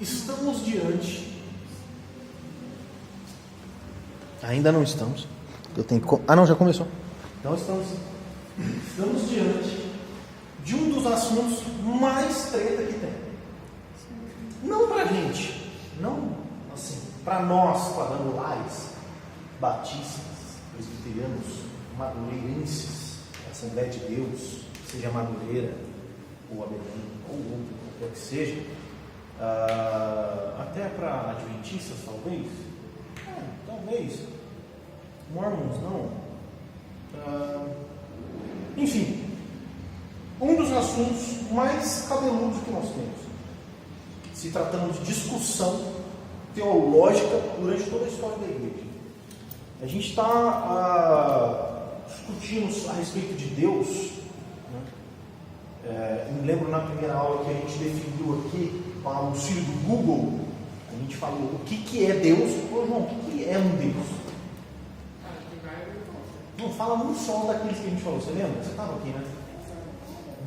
Estamos diante. Ainda não estamos. Eu tenho que... não, já começou. Não estamos diante de um dos assuntos mais treta que tem. Não pra gente, não assim, para nós, quadrangulares, batistas, presbiterianos, madureirenses, Assembleia de Deus, seja Madureira, ou Abelém, ou outro, qualquer que seja, até para adventistas, talvez, talvez, mormons não, enfim, um dos assuntos mais cabeludos que nós temos, se tratando de discussão teológica durante toda a história da igreja. A gente está discutindo a respeito de Deus, né? Eu me lembro na primeira aula que a gente definiu aqui, com o auxílio do Google, a gente falou o que é Deus. Ô João, o que é um Deus? Não fala um só daqueles que a gente falou, você lembra? Você estava aqui, né?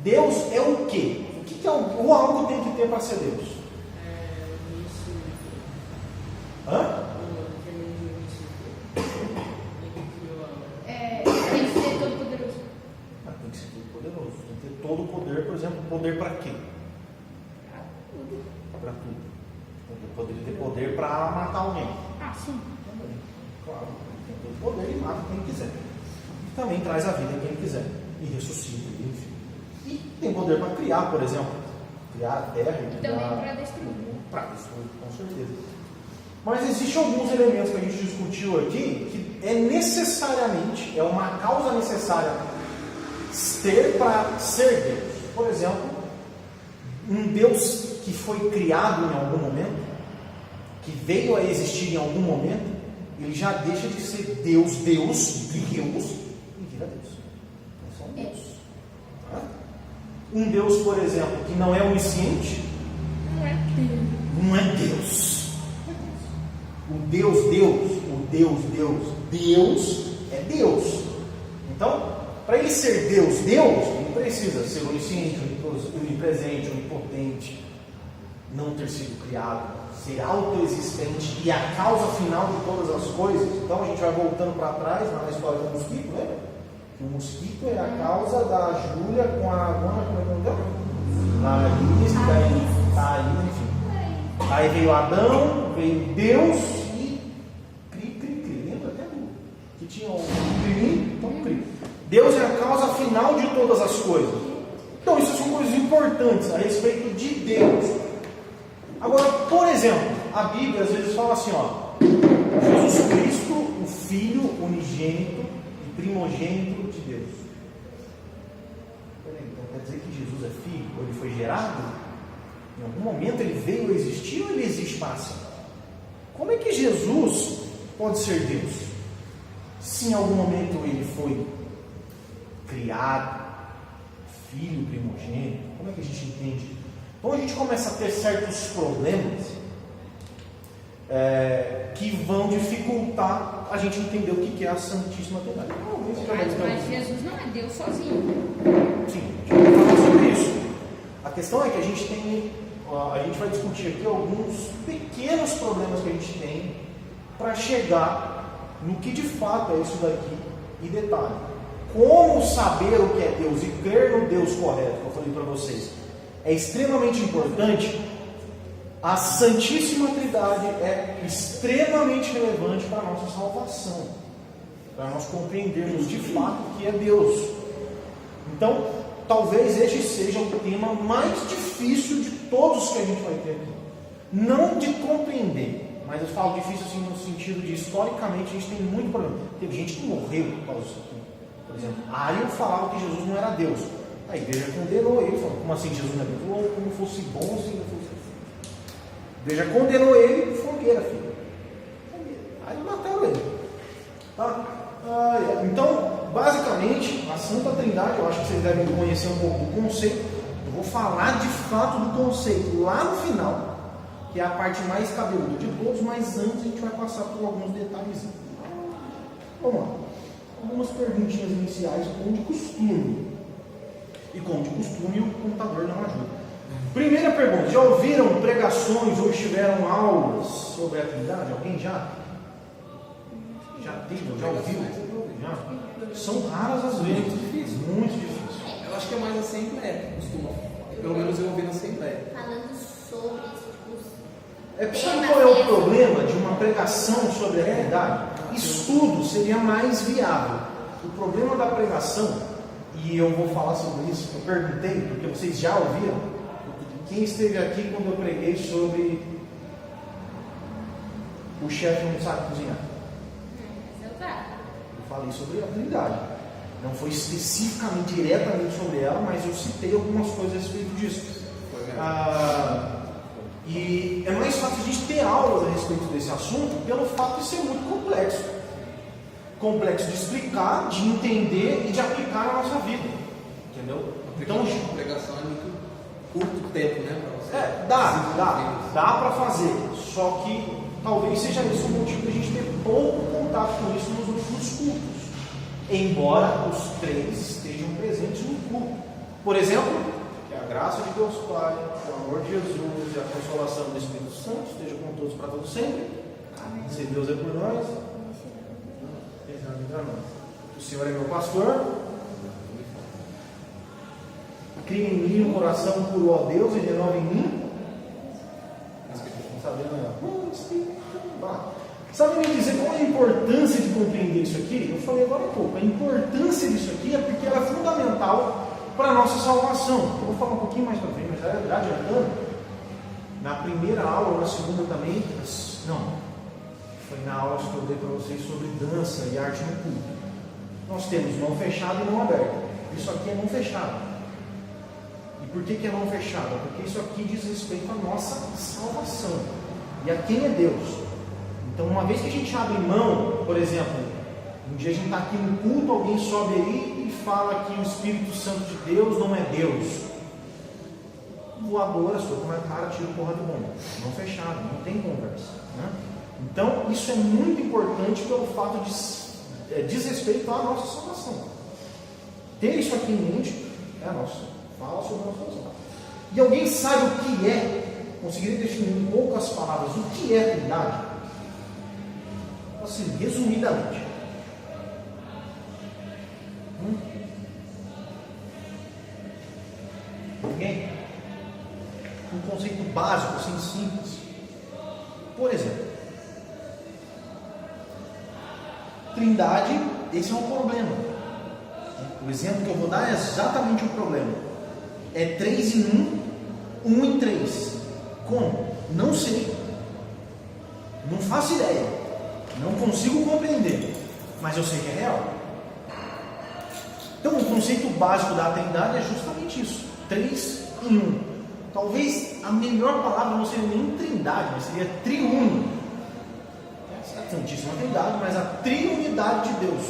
Deus é o quê? O que é o algo tem que ter para ser Deus? Hã? Tem que ser todo poderoso. Tem que ser todo poderoso. Tem que ter todo o poder, por exemplo, poder para quê? Para tudo. Ele poderia ter poder para matar alguém. Sim. Também. Claro, tem todo o poder e mata quem quiser. Também traz a vida a quem quiser. E ressuscita, enfim. E tem poder para criar, por exemplo. Criar a terra e criar... Também para destruir. Para destruir, com certeza. Mas existem alguns elementos que a gente discutiu aqui que é necessariamente, é uma causa necessária ter para ser Deus. Por exemplo, um Deus que foi criado em algum momento, que veio a existir em algum momento, ele já deixa de ser Deus, e vira Deus. É só um Deus. Tá? Um Deus, por exemplo, que não é onisciente, não é Deus. O Deus é Deus. Então, para ele ser Deus, ele precisa ser onisciente, onipresente, onipotente, não ter sido criado, ser autoexistente e a causa final de todas as coisas. Então a gente vai voltando para trás na história do mosquito, lembra? Que o mosquito é a causa da Júlia com a Ana, como é que é? A Alice, enfim. Aí veio Adão, veio Deus e cri. Lembra até do que tinha o cri, então cri. Deus é a causa final de todas as coisas. Então isso são coisas importantes a respeito de Deus. Agora, por exemplo, a Bíblia às vezes fala assim, Jesus Cristo, o Filho unigênito e primogênito de Deus. Então quer dizer que Jesus é filho, ou ele foi gerado? Em algum momento ele veio a existir ou ele existe para sempre? Como é que Jesus pode ser Deus? Se em algum momento ele foi criado, filho primogênito, como é que a gente entende? Então a gente começa a ter certos problemas que vão dificultar a gente entender o que é a Santíssima Trindade. Mas Jesus não é Deus sozinho. Sim, a gente vai falar sobre isso. A questão é que a gente vai discutir aqui alguns pequenos problemas que a gente tem para chegar no que de fato é isso daqui. E detalhe, como saber o que é Deus e crer no Deus correto, que eu falei para vocês, é extremamente importante. A Santíssima Trindade é extremamente relevante para a nossa salvação, para nós compreendermos de fato o que é Deus. Então, talvez este seja o tema mais difícil de todos que a gente vai ter aqui. Não de compreender, mas eu falo difícil assim no sentido de, historicamente, a gente tem muito problema. Teve gente que morreu por causa disso aqui. Por exemplo, Ariel falava que Jesus não era Deus. A igreja condenou ele, falou, como assim Jesus não é Deus? Ou como fosse bom, se não fosse assim. A igreja condenou ele, fogueira, filho. Aí mataram ele. Tá? Então, basicamente, a Santa Trindade, eu acho que vocês devem conhecer um pouco do conceito. Eu vou falar de fato do conceito lá no final, que é a parte mais cabeluda de todos, mas antes a gente vai passar por alguns detalhes. Vamos lá. Algumas perguntinhas iniciais, como de costume. E como de costume, o computador não ajuda. Primeira pergunta: já ouviram pregações ou estiveram aulas sobre a Trindade? Alguém já? Já teve? Já ouviu? Já? São raras as vezes. Muito difícil. Muito difícil. Eu acho que é mais assembleia que costuma. Pelo menos eu ouvi na assembleia. Falando sobre tipo, Sabe qual é o problema de uma pregação sobre a Trindade? Estudo seria mais viável. O problema da pregação, e eu vou falar sobre isso, eu perguntei, porque vocês já ouviram. Quem esteve aqui quando eu preguei sobre o chefe não sabe cozinhar? Eu falei sobre a Trindade. Não foi especificamente, diretamente sobre ela, mas eu citei algumas coisas a respeito disso. E é mais fácil a gente ter aulas a respeito desse assunto pelo fato de ser muito complexo. Complexo de explicar, de entender e de aplicar na nossa vida. Entendeu? Então, a pregação é muito curto tempo, né? Dá para fazer. Só que talvez seja esse o motivo de a gente ter pouco contato com isso nos últimos cultos. Embora os três estejam presentes no culto. Por exemplo, que a graça de Deus Pai, o amor de Jesus e a consolação do Espírito Santo esteja com todos para todos sempre. Se Deus é por nós, o Senhor é meu pastor. Cria em mim um coração puro, ó Deus, e renova em mim. Sabe me dizer qual é a importância de compreender isso aqui? Eu falei agora há pouco. A importância disso aqui é porque ela é fundamental para a nossa salvação. Eu vou falar um pouquinho mais para frente, mas já adiantando. Na primeira aula, ou na segunda também, foi na aula que eu dei para vocês sobre dança e arte no culto. Nós temos mão fechada e mão aberta. Isso aqui é mão fechada. E por que é mão fechada? Porque isso aqui diz respeito à nossa salvação e a quem é Deus. Então, uma vez que a gente abre mão, por exemplo, um dia a gente está aqui no culto, alguém sobe aí e fala que o Espírito Santo de Deus não é Deus. Voadora, soco na cara, tira porra de bomba. Mão fechada, não tem conversa. Né? Então, isso é muito importante pelo fato de diz respeito à nossa salvação. Ter isso aqui em mente é a nossa. Fala sobre a nossa salvação. E alguém sabe o que é? Conseguiria definir em poucas palavras o que é Trindade? Assim, resumidamente. Ninguém? Um conceito básico, assim, simples. Por exemplo, Trindade, esse é um problema. O exemplo que eu vou dar é exatamente o problema. É 3 em 1, 1 em 3. Como? Não sei. Não faço ideia. Não consigo compreender. Mas eu sei que é real. Então, o conceito básico da Trindade é justamente isso. 3 em 1. Talvez a melhor palavra não seria nem Trindade, mas seria triuno. É a Santíssima Trindade, mas a triunidade de Deus.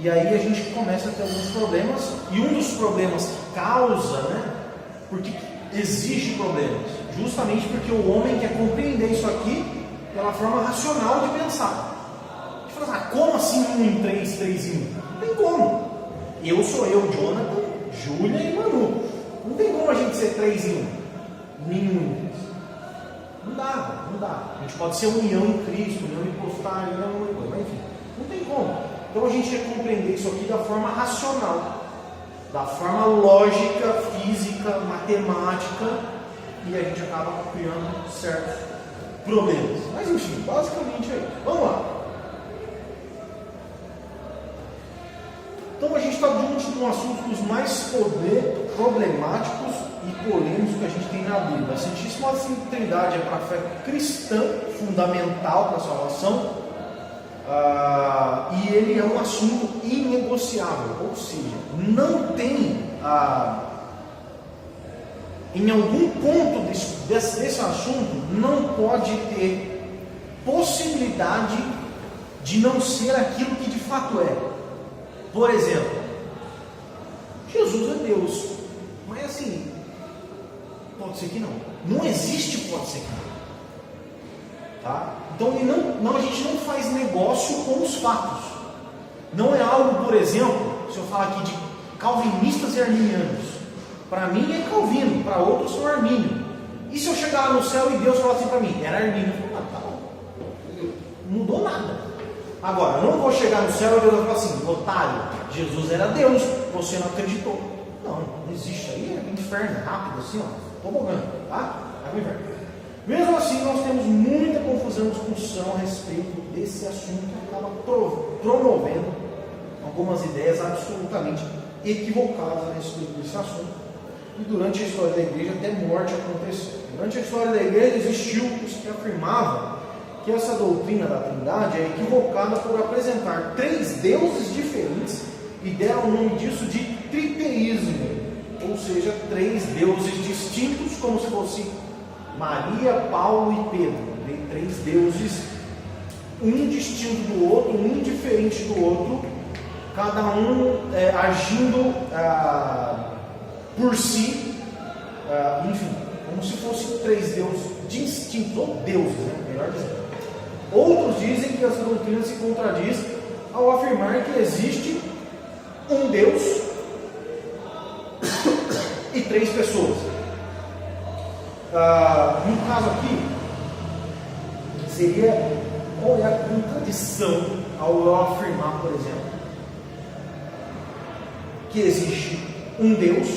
E aí a gente começa a ter alguns problemas. E um dos problemas que causa, porque exige problemas, justamente porque o homem quer compreender isso aqui pela forma racional de pensar. A gente fala assim, como assim 1 em 3, 3 em 1? Não tem como. Eu sou eu, Jonathan, Júlia e Manu. Não tem como a gente ser 3 em 1. Nenhum. Não dá. A gente pode ser união em Cristo, união hipostática, mas enfim, não tem como. Então a gente quer compreender isso aqui da forma racional, da forma lógica, física, matemática, e a gente acaba criando certos problemas. Mas enfim, basicamente é isso. Vamos lá. Então a gente está diante de um assunto dos mais problemáticos e polêmicos que a gente tem na Bíblia. A Santíssima Trindade é para a fé cristã, fundamental para a salvação, e ele é um assunto inegociável, ou seja, não tem em algum ponto desse assunto não pode ter possibilidade de não ser aquilo que de fato é. Por exemplo, Jesus é Deus, mas assim, pode ser que não. Não existe pode ser que não. Tá? Então a gente não faz negócio com os fatos. Não é algo, por exemplo, se eu falar aqui calvinistas e arminianos. Para mim é Calvino, para outros são Armínio. E se eu chegar lá no céu e Deus falar assim para mim, era Armínio? Eu falo, tá bom. Não mudou nada. Agora, eu não vou chegar no céu e Deus vai falar assim, otário, Jesus era Deus, você não acreditou. Não existe. Aí é inferno, rápido assim, ó, tobogã, tá? É o inferno. Mesmo assim, nós temos muita confusão e discussão a respeito desse assunto que acaba promovendo algumas ideias absolutamente equivocadas a respeito desse assunto. E durante a história da igreja, até morte aconteceu. Durante a história da igreja, existiu os que afirmavam que essa doutrina da Trindade é equivocada por apresentar 3 deuses diferentes e deram o nome disso de triteísmo, ou seja, 3 deuses distintos, como se fosse Maria, Paulo e Pedro. 3 deuses, um distinto do outro, um diferente do outro, cada um agindo por si, enfim, como se fossem 3 deuses distintos, ou deuses, né? Melhor dizendo. Outros dizem que essa doutrina se contradiz ao afirmar que existe um Deus e 3 pessoas. No caso aqui, seria qual é a contradição ao eu afirmar, por exemplo, que existe um Deus,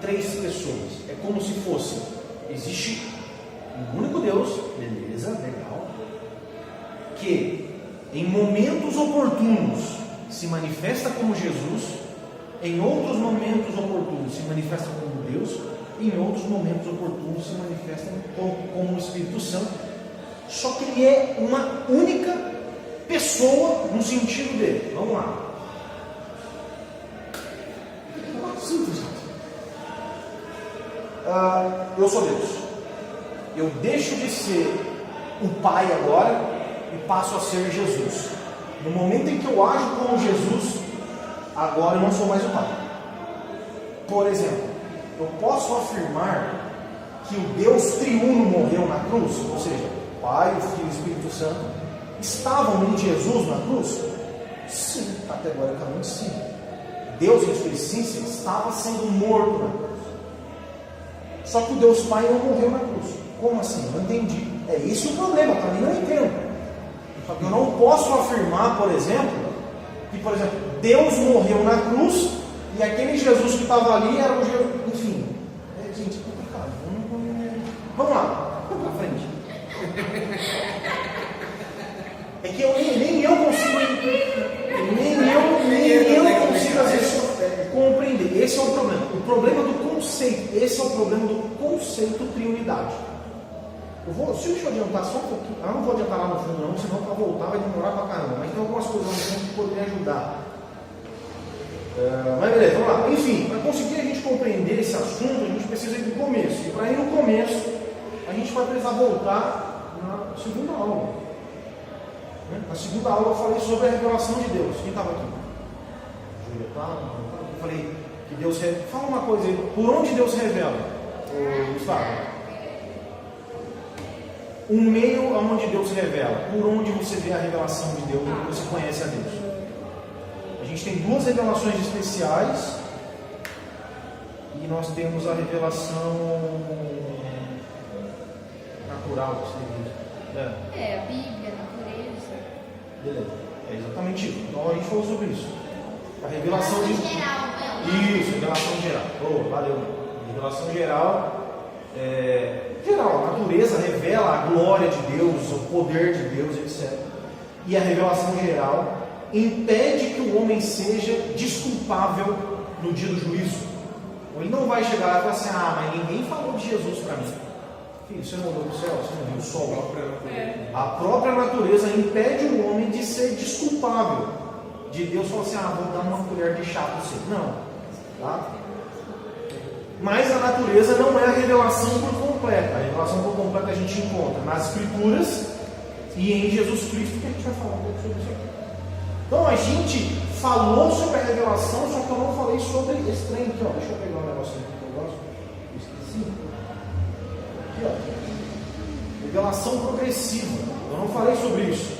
3 pessoas. É como se fosse, existe um único Deus, beleza, legal, que em momentos oportunos se manifesta como Jesus, em outros momentos oportunos se manifesta como Deus, e em outros momentos oportunos se manifesta como o Espírito Santo, só que ele é uma única pessoa no sentido dele. Vamos lá. Simples, gente. Eu sou Deus. Eu deixo de ser o Pai agora e passo a ser Jesus. No momento em que eu ajo como Jesus, agora eu não sou mais o Pai. Por exemplo, eu posso afirmar que o Deus triuno morreu na cruz, ou seja, o Pai, o Filho e o Espírito Santo estavam em Jesus na cruz? Sim, categoricamente sim. Deus em sua essência estava sendo morto na cruz. Só que o Deus Pai não morreu na cruz. Como assim? Não entendi. É esse o problema, para mim não entendo. Só que eu não posso afirmar, por exemplo, que, por exemplo, Deus morreu na cruz e aquele Jesus que estava ali era o Jesus. Enfim, gente, é complicado. Vamos lá, vamos para frente. É que nem eu consigo às vezes compreender. Esse é o problema. O problema do conceito. Esse é o problema do conceito triunidade. Deixa eu adiantar só um pouquinho. Eu não vou adiantar lá no fundo não, senão para voltar vai demorar pra caramba. Mas tem algumas coisas no fundo que poderiam ajudar. Mas beleza, vamos lá. Enfim, para conseguir a gente compreender esse assunto, a gente precisa ir do começo. E para ir no começo, a gente vai precisar voltar na segunda aula. Na segunda aula eu falei sobre a revelação de Deus. Quem estava aqui? Júlia, tá? Eu falei que Deus revela. Fala uma coisa aí. Por onde Deus revela? Gustavo? Um meio aonde Deus revela. Por onde você vê a revelação de Deus, onde você conhece a Deus. A gente tem 2 revelações especiais. E nós temos a revelação natural, que você diz. A Bíblia, a natureza. Beleza, é exatamente isso. Então a gente falou sobre isso. A revelação de. Geral, Isso, revelação geral. Valeu. Revelação geral. Geral, a natureza revela a glória de Deus, o poder de Deus, etc. E a revelação geral impede que o homem seja desculpável no dia do juízo. Ele não vai chegar lá e falar assim: mas ninguém falou de Jesus para mim. Filho, você não olhou para o céu, você não viu o sol. A própria natureza impede o homem de ser desculpável. De Deus falar assim: vou dar uma colher de chá para você. Não. Tá? Mas a natureza não é a revelação por completa. A revelação por completa a gente encontra nas Escrituras e em Jesus Cristo, que a gente vai falar um pouco sobre isso aqui. Então a gente falou sobre a revelação, só que eu não falei sobre esse trem aqui. Deixa eu pegar um negocinho aqui que eu gosto. Eu esqueci. Aqui, revelação progressiva. Eu não falei sobre isso.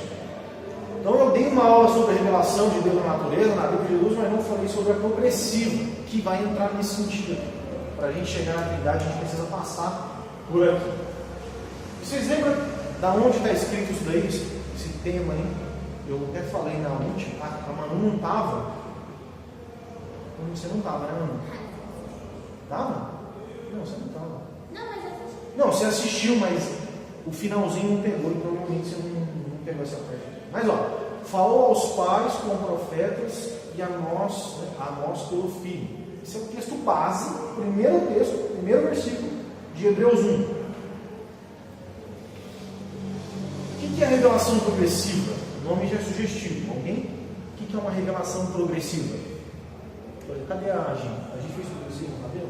Então eu dei uma aula sobre a revelação de Deus na natureza, na Bíblia de Jesus, mas não falei sobre a progressiva, que vai entrar nesse sentido aqui. Para a gente chegar na Trindade, a gente precisa passar por aqui. Vocês lembram da onde está escrito isso daí, esse tema aí? Eu até falei na última, a Manu não estava. Você não estava, né, Manu? Estava? Não, você não estava. Não, mas eu assisti. Não, você assistiu, mas o finalzinho não pegou e provavelmente você não pegou essa parte. Mas ó, falou aos pais com profetas e a nós pelo Filho. Esse é o texto base, primeiro versículo de Hebreus 1. O que é a revelação progressiva? O nome já é sugestivo. Alguém? O que é uma revelação progressiva? Cadê a gente? A gente fez progressivo no cabelo?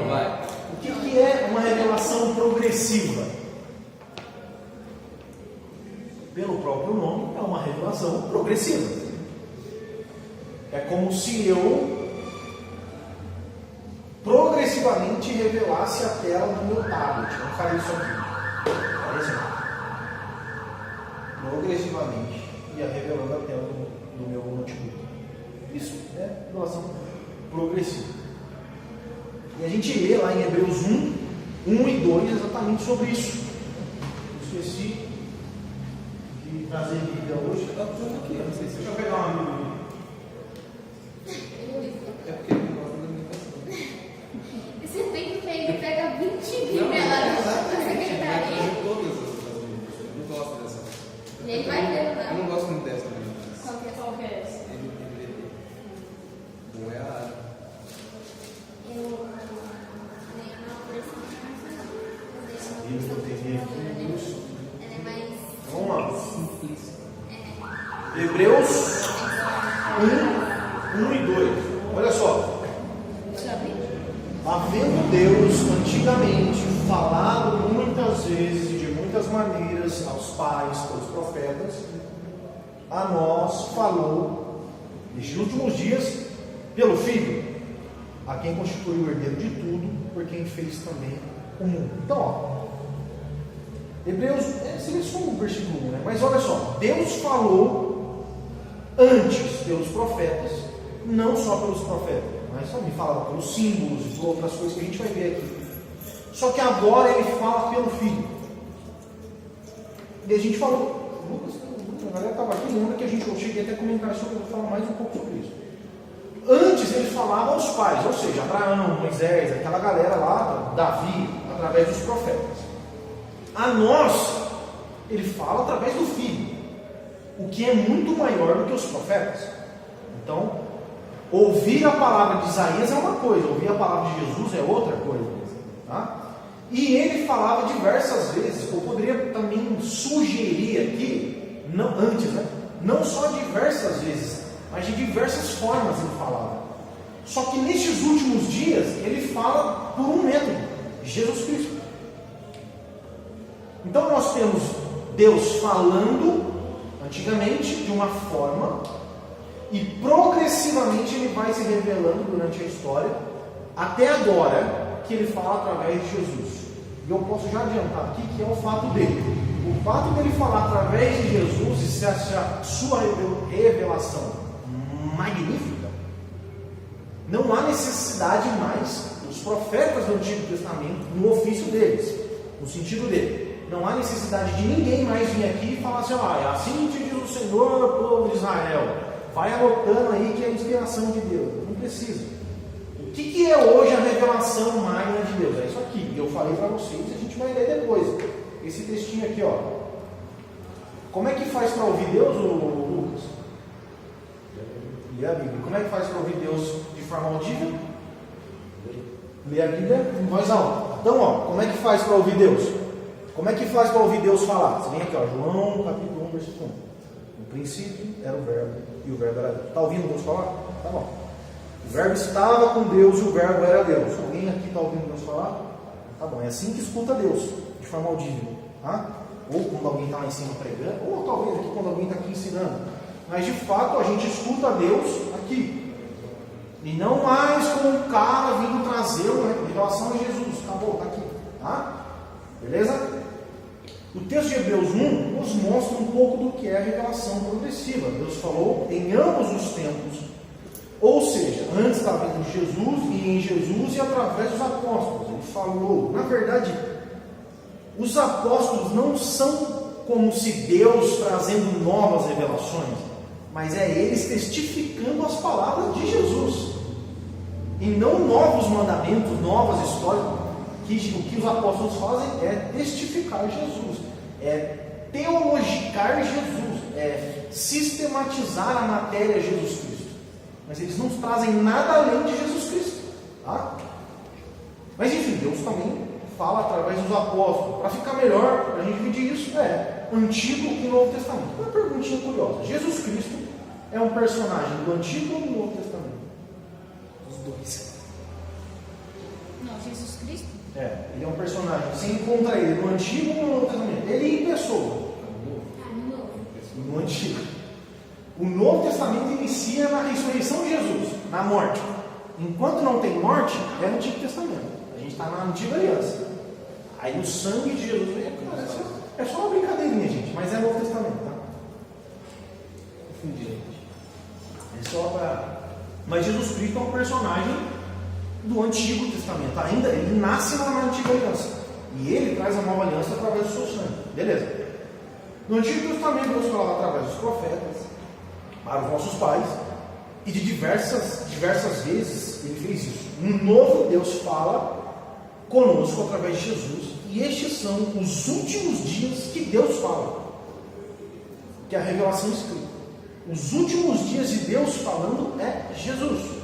Vai. O que é uma revelação progressiva? Pelo próprio nome, é uma revelação progressiva. É como se eu progressivamente revelasse a tela do meu tablet. Vamos fazer isso aqui. Olha assim. Progressivamente ia revelando a tela do meu notebook. Isso é revelação progressiva. E a gente lê lá em Hebreus 1 e 2 exatamente sobre isso. Eu esqueci de trazer Bíblia hoje. Está tudo aqui, eu não sei se Deixa eu pegar uma Bíblia. é porque ele não gosta da alimentação. Você tem que pegar 20 Bíblias lá na secretaria. Todas as Bíblias. Eu não gosto dessa. Nem vai ter, Eu não não. gosto muito dessa também. Qual que é essa? NVT. Bom é a área. Eu leio na versão internacional. Bíblia que eu peguei aqui. Ela é mais. Vamos lá. Simplista. Hebreus 1 e 2. Olha só. Havendo Deus antigamente falado muitas vezes e de muitas maneiras aos pais, aos profetas, a nós falou nestes últimos dias pelo Filho, a quem constituiu o herdeiro de tudo, por quem fez também o mundo. Então, ó, Hebreus, seria só um versículo 1, né? Mas olha só, Deus falou antes pelos profetas, não só pelos profetas, mas também falava pelos símbolos e por outras coisas que a gente vai ver aqui. Só que agora ele fala pelo Filho. E a gente falou, Lucas, a galera estava aqui, lembra que eu cheguei até a comentar sobre, eu vou falar mais um pouco sobre isso. Antes ele falava aos pais, ou seja, Abraão, Moisés, aquela galera lá, Davi, através dos profetas. A nós, ele fala através do Filho, o que é muito maior do que os profetas. Então, ouvir a palavra de Isaías é uma coisa, ouvir a palavra de Jesus é outra coisa. Tá? E ele falava diversas vezes, eu poderia também sugerir aqui, não, antes, né? Não só diversas vezes, mas de diversas formas ele falava. Só que nestes últimos dias, ele fala por um método, Jesus Cristo. Então nós temos Deus falando antigamente de uma forma, e progressivamente ele vai se revelando durante a história, até agora que ele fala através de Jesus. E eu posso já adiantar aqui que é o fato dele. O fato dele falar através de Jesus e ser a sua revelação magnífica, não há necessidade mais dos profetas do Antigo Testamento no ofício deles, no sentido dele. Não há necessidade de ninguém mais vir aqui e falar assim, é assim te diz o Senhor, povo de Israel. Vai anotando aí que é a inspiração de Deus. Não precisa. O que é hoje a revelação magna de Deus? É isso aqui. Eu falei para vocês, a gente vai ler depois. Esse textinho aqui, ó. Como é que faz para ouvir Deus, Lucas? Lê a Bíblia. Como é que faz para ouvir Deus de forma audível? Lê a Bíblia em voz alta. Então, ó, como é que faz para ouvir Deus? Como é que faz para ouvir Deus falar? Você vem aqui, ó, João capítulo 1, versículo 1. No princípio era o verbo, e o verbo era Deus. Está ouvindo Deus falar? Tá bom. O verbo estava com Deus e o verbo era Deus. Alguém aqui está ouvindo Deus falar? Tá bom. É assim que escuta Deus, de forma audível. Tá? Ou quando alguém está lá em cima pregando, ou talvez aqui quando alguém está aqui ensinando. Mas de fato a gente escuta Deus aqui. E não mais como um cara vindo trazer uma revelação de Jesus. Acabou, está aqui. Tá? Beleza? O texto de Hebreus 1 nos mostra um pouco do que é a revelação progressiva. Deus falou em ambos os tempos, ou seja, antes da vinda de Jesus e em Jesus e através dos apóstolos. Ele falou, na verdade, os apóstolos não são como se Deus trazendo novas revelações, mas é eles testificando as palavras de Jesus, e não novos mandamentos, novas histórias. O que os apóstolos fazem é testificar Jesus, é teologicar Jesus, é sistematizar a matéria de Jesus Cristo. Mas eles não trazem nada além de Jesus Cristo. Tá? Mas enfim, Deus também fala através dos apóstolos. Para ficar melhor, para a gente dividir isso, Antigo e Novo Testamento. Uma perguntinha curiosa: Jesus Cristo é um personagem do Antigo ou do Novo Testamento? Os dois. Não, Jesus Cristo? Ele é um personagem. Você encontra ele no Antigo ou no Novo Testamento? Ele em pessoa. No Antigo. O Novo Testamento inicia na ressurreição de Jesus, na morte. Enquanto não tem morte, é o Antigo Testamento. A gente está na Antiga Aliança. Aí o sangue de Jesus vem. É só uma brincadeirinha, gente, mas é Novo Testamento, tá? Confundi. É só para. Mas Jesus Cristo é um personagem do Antigo Testamento. Ainda ele nasce na Antiga Aliança. E ele traz a nova aliança através do seu sangue. Beleza. No Antigo Testamento, Deus falava através dos profetas, para os nossos pais, e de diversas vezes ele fez isso. Um novo Deus fala conosco através de Jesus, e estes são os últimos dias que Deus fala, que é a revelação escrita. Os últimos dias de Deus falando é Jesus.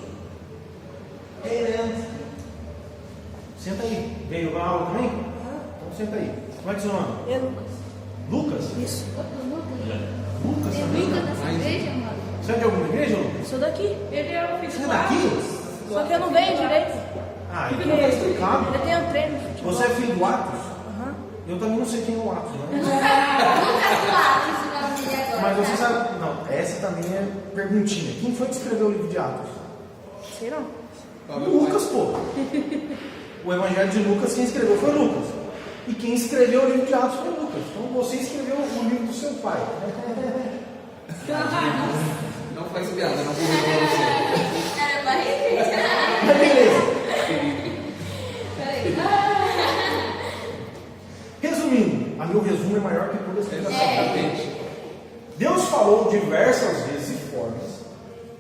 Hey, man. Senta aí. Veio para a aula também? Então senta aí. Como é que é o seu nome? É Lucas. Lucas? Isso. Lucas Tem também? Lucas nessa igreja, mano? Você é de alguma igreja, Lucas? Sou daqui. Ele é o filho Você é daqui? Só que eu não venho direito. Ah, então não está explicado. Eu tenho treino de futebol. Você é filho do Atos? Aham. Eu também não sei quem é o Atos, né? Lucas do Atos, o nome dele agora. Mas você tá? sabe. Não, essa também é perguntinha. Quem foi que escreveu o livro de Atos? Sei não. Lucas, pô. O Evangelho de Lucas, quem escreveu foi Lucas. E quem escreveu o livro de Atos foi Lucas. Então você escreveu o livro do seu pai. Não faz piada, não vou revelar você. Era pra repetir. Mas beleza. Resumindo, a meu resumo é maior que toda a explicação. Exatamente. Deus falou diversas vezes e formas,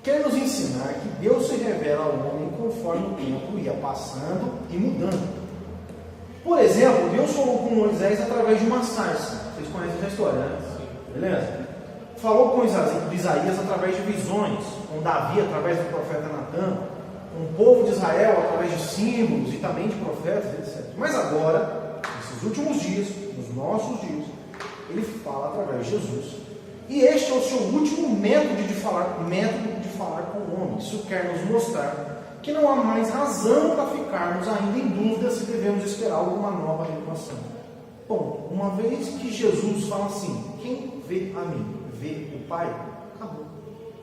quer nos ensinar que Deus se revela ao homem conforme o tempo ia passando e mudando. Por exemplo, Deus falou com Moisés através de uma sarça. Vocês conhecem essa história, né? Beleza? Falou com Isaías através de visões, com Davi através do profeta Natã, com o povo de Israel através de símbolos e também de profetas, etc. Mas agora, nesses últimos dias, nos nossos dias, ele fala através de Jesus. E este é o seu último método de falar com o homem. Isso quer nos mostrar que não há mais razão para ficarmos ainda em dúvida se devemos esperar alguma nova revelação. Bom, uma vez que Jesus fala assim: quem vê a mim, vê o Pai, acabou.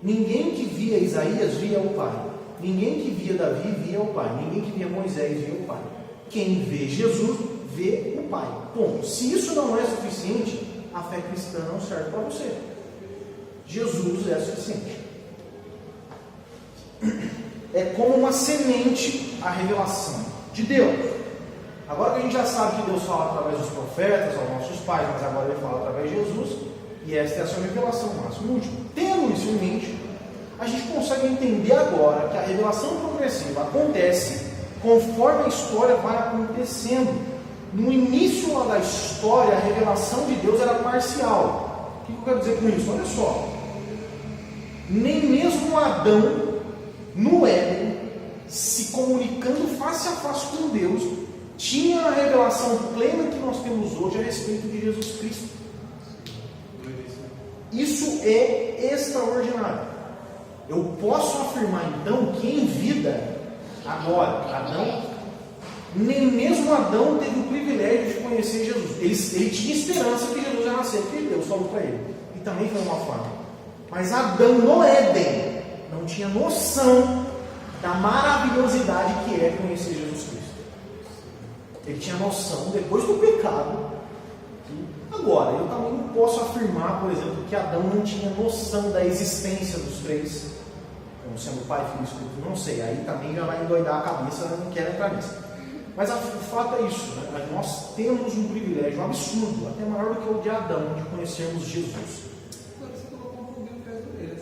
Ninguém que via Isaías via o Pai. Ninguém que via Davi via o Pai. Ninguém que via Moisés via o Pai. Quem vê Jesus vê o Pai. Ponto. Se isso não é suficiente, a fé cristã não serve para você. Jesus é suficiente. É como uma semente a revelação de Deus. Agora que a gente já sabe que Deus fala através dos profetas, aos nossos pais, mas agora ele fala através de Jesus, e esta é a sua revelação máxima e última. Tendo isso em mente, a gente consegue entender agora que a revelação progressiva acontece conforme a história vai acontecendo. No início lá da história, a revelação de Deus era parcial. O que eu quero dizer com isso? Olha só. Nem mesmo Adão, no Éden, se comunicando face a face com Deus, tinha a revelação plena que nós temos hoje a respeito de Jesus Cristo. Isso é extraordinário. Eu posso afirmar então que em vida, agora, Adão, nem mesmo Adão teve o privilégio de conhecer Jesus. Ele tinha esperança que Jesus ia nascer, porque Deus falou para ele. E também foi uma forma. Mas Adão no Éden não tinha noção da maravilhosidade que é conhecer Jesus Cristo. Ele tinha noção, depois do pecado, que Agora, eu também não posso afirmar, por exemplo, que Adão não tinha noção da existência dos três, como sendo Pai, Filho e Espírito, não sei, aí também já vai endoidar a cabeça, eu não quero entrar nisso. Mas o fato é isso, né? Nós temos um privilégio absurdo, até maior do que o de Adão, de conhecermos Jesus. Por isso que eu vou confundir o pé das orelhas.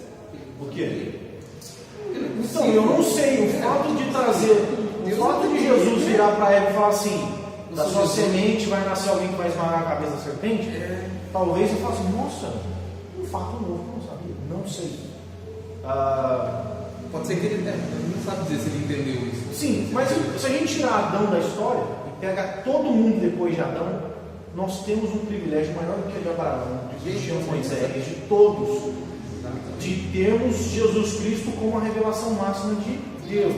Por quê? Então, eu não sei, o fato de trazer, o fato de Jesus virar para Eva e falar assim, da sua semente vai nascer alguém que vai esmagar a cabeça da serpente, talvez eu fale assim, nossa, um fato novo, eu não sabia, não sei. Pode ser que ele não sabe dizer se ele entendeu isso. Sim, mas se a gente tirar Adão da história e pega todo mundo depois de Adão, nós temos um privilégio maior do que o de Abraão, de Moisés, de todos, de termos Jesus Cristo como a revelação máxima de Deus.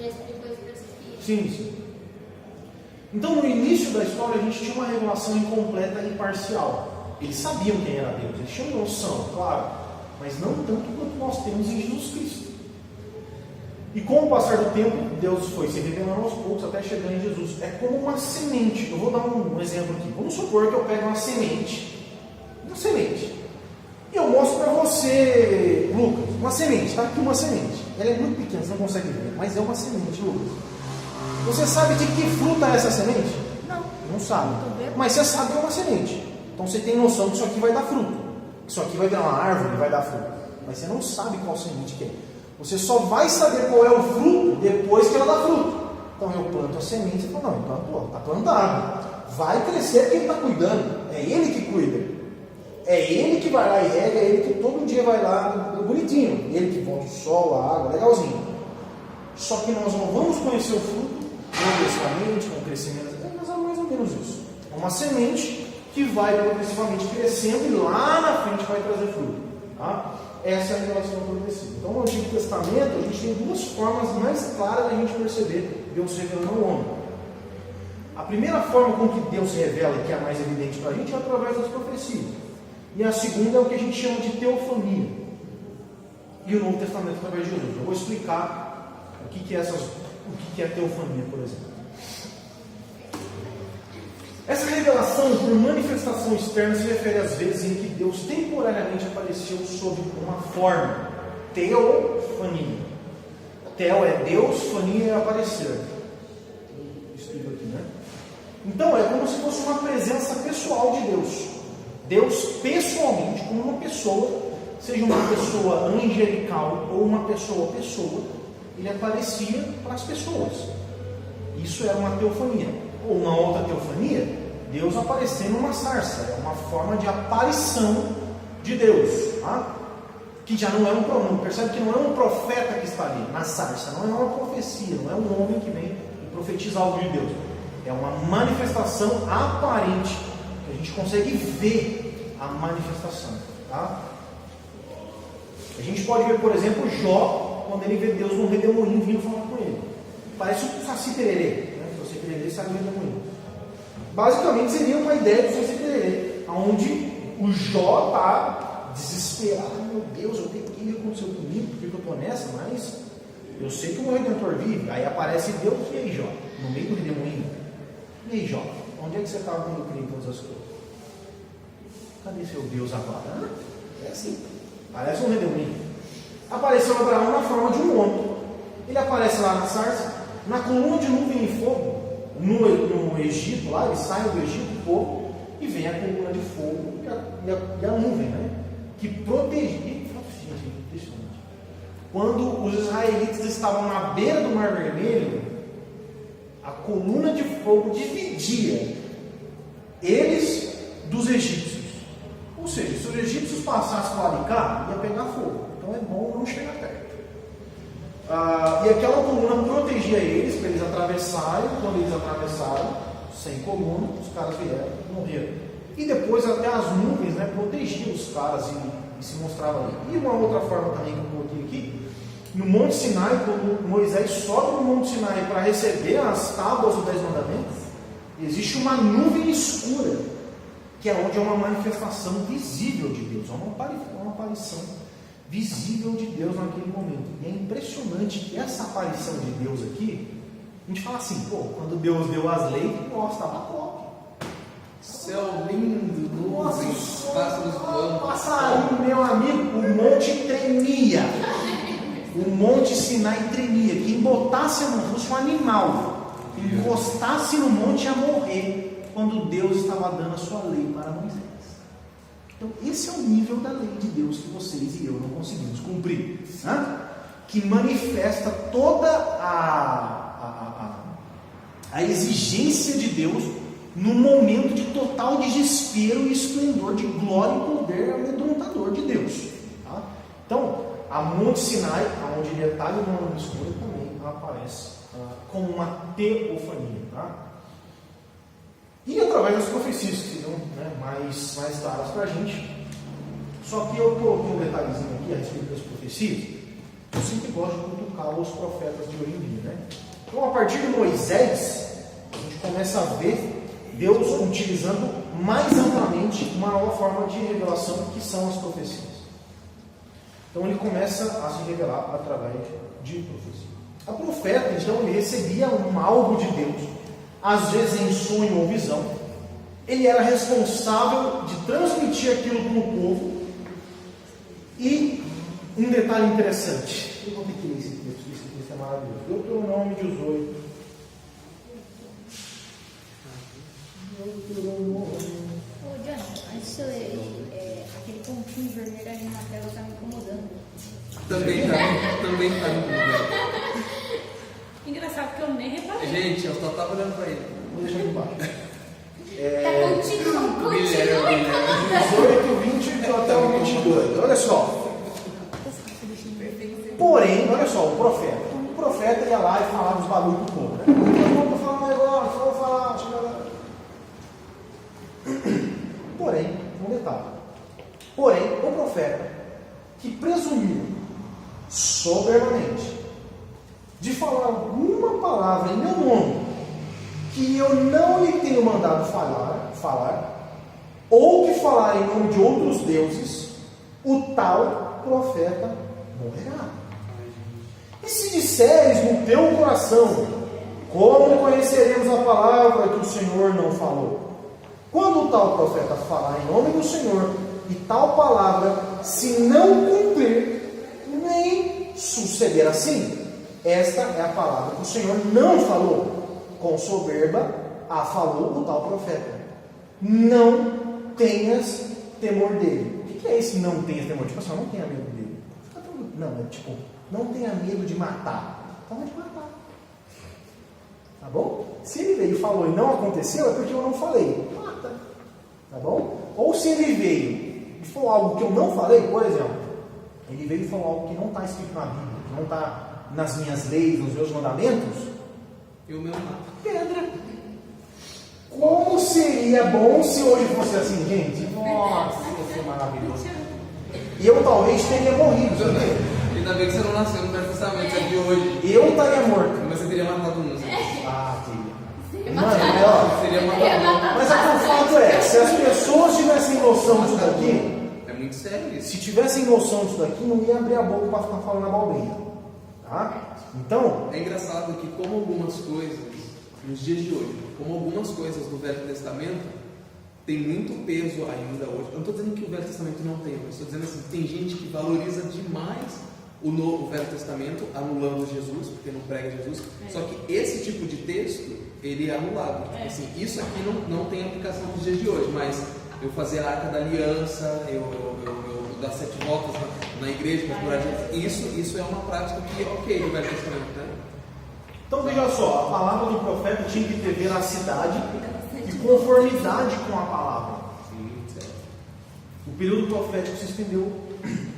Já explicou isso para Sofia. Sim, sim. Então, no início da história, a gente tinha uma revelação incompleta e parcial. Eles sabiam quem era Deus, eles tinham noção, claro, mas não tanto quanto nós temos em Jesus Cristo. E com o passar do tempo, Deus foi se revelando aos poucos até chegar em Jesus. É como uma semente. Eu vou dar um exemplo aqui. Vamos supor que eu pego uma semente, e eu mostro para você, Lucas, uma semente, tá aqui uma semente. Ela é muito pequena, você não consegue ver, mas é uma semente, Lucas. Você sabe de que fruta é essa semente? Não. Não sabe. Mas você sabe que é uma semente. Então você tem noção que isso aqui vai dar fruto. Isso aqui vai virar uma árvore e vai dar fruto. Mas você não sabe qual semente que é. Você só vai saber qual é o fruto depois que ela dá fruto. Então eu planto a semente e falo, não, então está plantado. Vai crescer porque ele está cuidando. É ele que cuida. É ele que vai lá e rega, é ele que todo dia vai lá, bonitinho. Ele que bota o sol, a água, legalzinho. Só que nós não vamos conhecer o fruto progressivamente, com o crescimento. Mas é mais ou menos isso. É uma semente que vai progressivamente crescendo e lá na frente vai trazer fruto. Tá? Essa é a revelação progressiva. Então, no Antigo Testamento, a gente tem duas formas mais claras de a gente perceber Deus se revelando ao homem. A primeira forma com que Deus se revela, que é a mais evidente para a gente, é através das profecias. E a segunda é o que a gente chama de teofania. E o Novo Testamento através de Jesus. Eu vou explicar o que é a teofania, por exemplo. Essa revelação por manifestação externa se refere às vezes em que Deus temporariamente apareceu sob uma forma. Teofania. Teo é Deus, fania é aparecer. Explico aqui, né? Então é como se fosse uma presença pessoal de Deus. Deus pessoalmente, como uma pessoa, seja uma pessoa angelical ou uma pessoa, ele aparecia para as pessoas. Isso era uma teofania. Ou uma outra teofania, Deus aparecendo numa sarça. É uma forma de aparição de Deus. Tá? Que já não é um pronome. Percebe que não é um profeta que está ali na sarça. Não é uma profecia. Não é um homem que vem e profetiza algo de Deus. É uma manifestação aparente. A gente consegue ver a manifestação. Tá? A gente pode ver, por exemplo, Jó, quando ele vê Deus num redemoinho vindo falar com ele. Parece um Saci Pererê. Se você Pererê sabe o redemoinho. Basicamente seria uma ideia do Saci Pererê, onde o Jó está desesperado. Meu Deus, eu tenho que aconteceu comigo, porque eu estou nessa, mas eu sei que o meu Redentor vive. Aí aparece Deus, e aí, Jó? No meio do redemoinho. E aí, Jó? Onde é que você estava quando eu criei todas as coisas? Cadê seu Deus agora? É assim. Parece um redemoinho. Apareceu Abraão na forma de um homem. Ele aparece lá na sarça, na coluna de nuvem e fogo, no Egito, lá, ele sai do Egito, fogo, e vem a coluna de fogo e a nuvem, né? Que protegia. Quando os israelitas estavam na beira do Mar Vermelho, a coluna de fogo dividia eles dos egípcios. Ou seja, se os egípcios passassem lá de cá, ia pegar fogo. Então é bom não chegar perto. E aquela coluna protegia eles, para eles atravessarem. Quando eles atravessaram, sem coluna, os caras vieram e morreram. E depois até as nuvens, né, protegiam os caras e se mostravam ali. E uma outra forma também que eu coloquei aqui, no Monte Sinai, quando Moisés sobe no Monte Sinai para receber as tábuas dos 10 mandamentos, existe uma nuvem escura, que é onde é uma manifestação visível de Deus, é uma aparição visível de Deus naquele momento. E é impressionante que essa aparição de Deus aqui, a gente fala assim, pô, quando Deus deu as leis, nossa, estava top. Céu lindo, nuvens, pássaros voando. Passarinho, meu amigo, o monte tremia. O monte Sinai tremia. Quem botasse a mão, fosse um animal, encostasse no monte ia morrer quando Deus estava dando a sua lei para Moisés. Então, esse é o nível da lei de Deus que vocês e eu não conseguimos cumprir, né? Que manifesta toda a exigência de Deus num momento de total desespero e esplendor de glória e poder amedrontador de Deus. Tá? Então, a Monte Sinai, onde detalhe no nome escuro, também aparece como uma teofania. Tá? E através das profecias que serão, né, mais claras para a gente. Só que eu coloquei um detalhezinho aqui a respeito das profecias. Eu sempre gosto de cutucar os profetas de origem, né? Então, a partir de Moisés, a gente começa a ver Deus utilizando mais amplamente uma nova forma de revelação, que são as profecias. Então, ele começa a se revelar através de profecia. A profeta, então, ele recebia algo de Deus, às vezes em sonho ou visão. Ele era responsável de transmitir aquilo para o povo. E um detalhe interessante, eu vou ter que ler esse texto é maravilhoso. Deuteronômio 18. Ô, Johnny, antes de eu ler, aquele pontinho vermelho ali na tela está me incomodando. Também tá me incomodando. Engraçado que eu nem reparei. Gente, eu só tava olhando pra ele. Vou deixar aqui embaixo. Continua. 18, 20 até o 22. Olha só. Porém, olha só, o profeta ia lá e falava os bagulhos do povo, né? Eu vou falar um negócio, vou falar. Porém, um detalhe. Porém, o profeta que presumiu soberanamente de falar alguma palavra em meu nome que eu não lhe tenho mandado falar, ou que falar em nome de outros deuses, o tal profeta morrerá. E se disseres no teu coração, como conheceremos a palavra que o Senhor não falou? Quando o tal profeta falar em nome do Senhor, e tal palavra se não cumprir, nem suceder assim, esta é a palavra que o Senhor não falou. Com soberba a falou o tal profeta. Não tenhas temor dele. O que é esse não tenhas temor? Tipo assim, não tenha medo dele. Não, é tipo, não tenha medo de matar. Então é de matar. Tá bom? Se ele veio e falou e não aconteceu, é porque eu não falei. Mata. Tá bom? Ou se ele veio e falou algo que eu não falei, por exemplo, ele veio e falou algo que não está escrito na Bíblia, que não está nas minhas leis, nos meus mandamentos, Eu mesmo mato. pedra. Como seria bom se hoje fosse assim, gente? Nossa, ia ser maravilhoso. E eu talvez teria morrido, sabe? Ainda bem que você não nasceu no Velho Testamento, você é de hoje. Eu estaria morto. Mas você teria matado uns. Ah, teria. Seria Mano, matado. ó, Seria matado. mas o fato é, se as pessoas tivessem noção disso daqui, É muito sério isso. se tivessem noção disso daqui, não ia abrir a boca para ficar falando abobrinha. Tá? Então, É engraçado que, como algumas coisas, nos dias de hoje, como algumas coisas do Velho Testamento, tem muito peso ainda hoje. Eu não estou dizendo que o Velho Testamento não tem, eu estou dizendo assim, tem gente que valoriza demais o Velho Testamento, anulando Jesus, porque não prega Jesus. Só que esse tipo de texto, ele é anulado. Tipo assim, isso aqui não tem aplicação nos dias de hoje, mas eu fazer a Arca da Aliança, eu dar 7 voltas na igreja, isso é uma prática que é ok no Velho Testamento, né? então veja só, a palavra do profeta tinha que ter veracidade e conformidade com a palavra. Sim, certo. O período profético se estendeu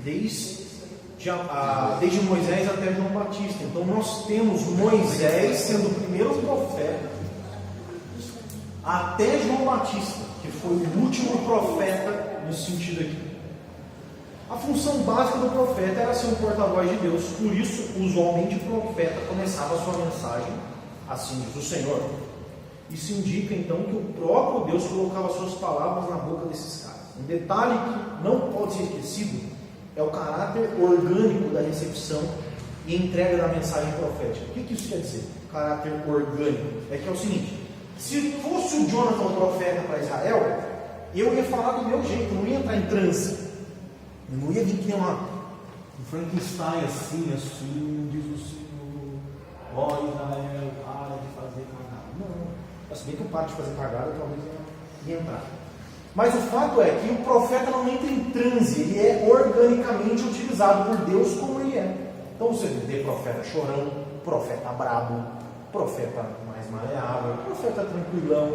desde Moisés até João Batista. Então nós temos Moisés sendo o primeiro profeta até João Batista, que foi o último profeta nesse sentido aqui. A função básica do profeta era ser um porta-voz de Deus, por isso usualmente o profeta começava a sua mensagem assim diz o Senhor. Isso indica então que o próprio Deus colocava suas palavras na boca desses caras. Um detalhe que não pode ser esquecido é o caráter orgânico da recepção e entrega da mensagem profética. O que isso quer dizer? Caráter orgânico. É que é o seguinte: Se fosse o Jonathan profeta para Israel, eu ia falar do meu jeito, não ia entrar em transe. Eu não ia vir que nem um Frankenstein assim, diz o Senhor, ó Israel, para de fazer cagada. Não, se bem que eu paro de fazer cagada, talvez eu ia entrar. Mas o fato é que o profeta não entra em transe, ele é organicamente utilizado por Deus como ele é. Então você vê profeta chorão, profeta brabo, profeta mais maleável, profeta tranquilão,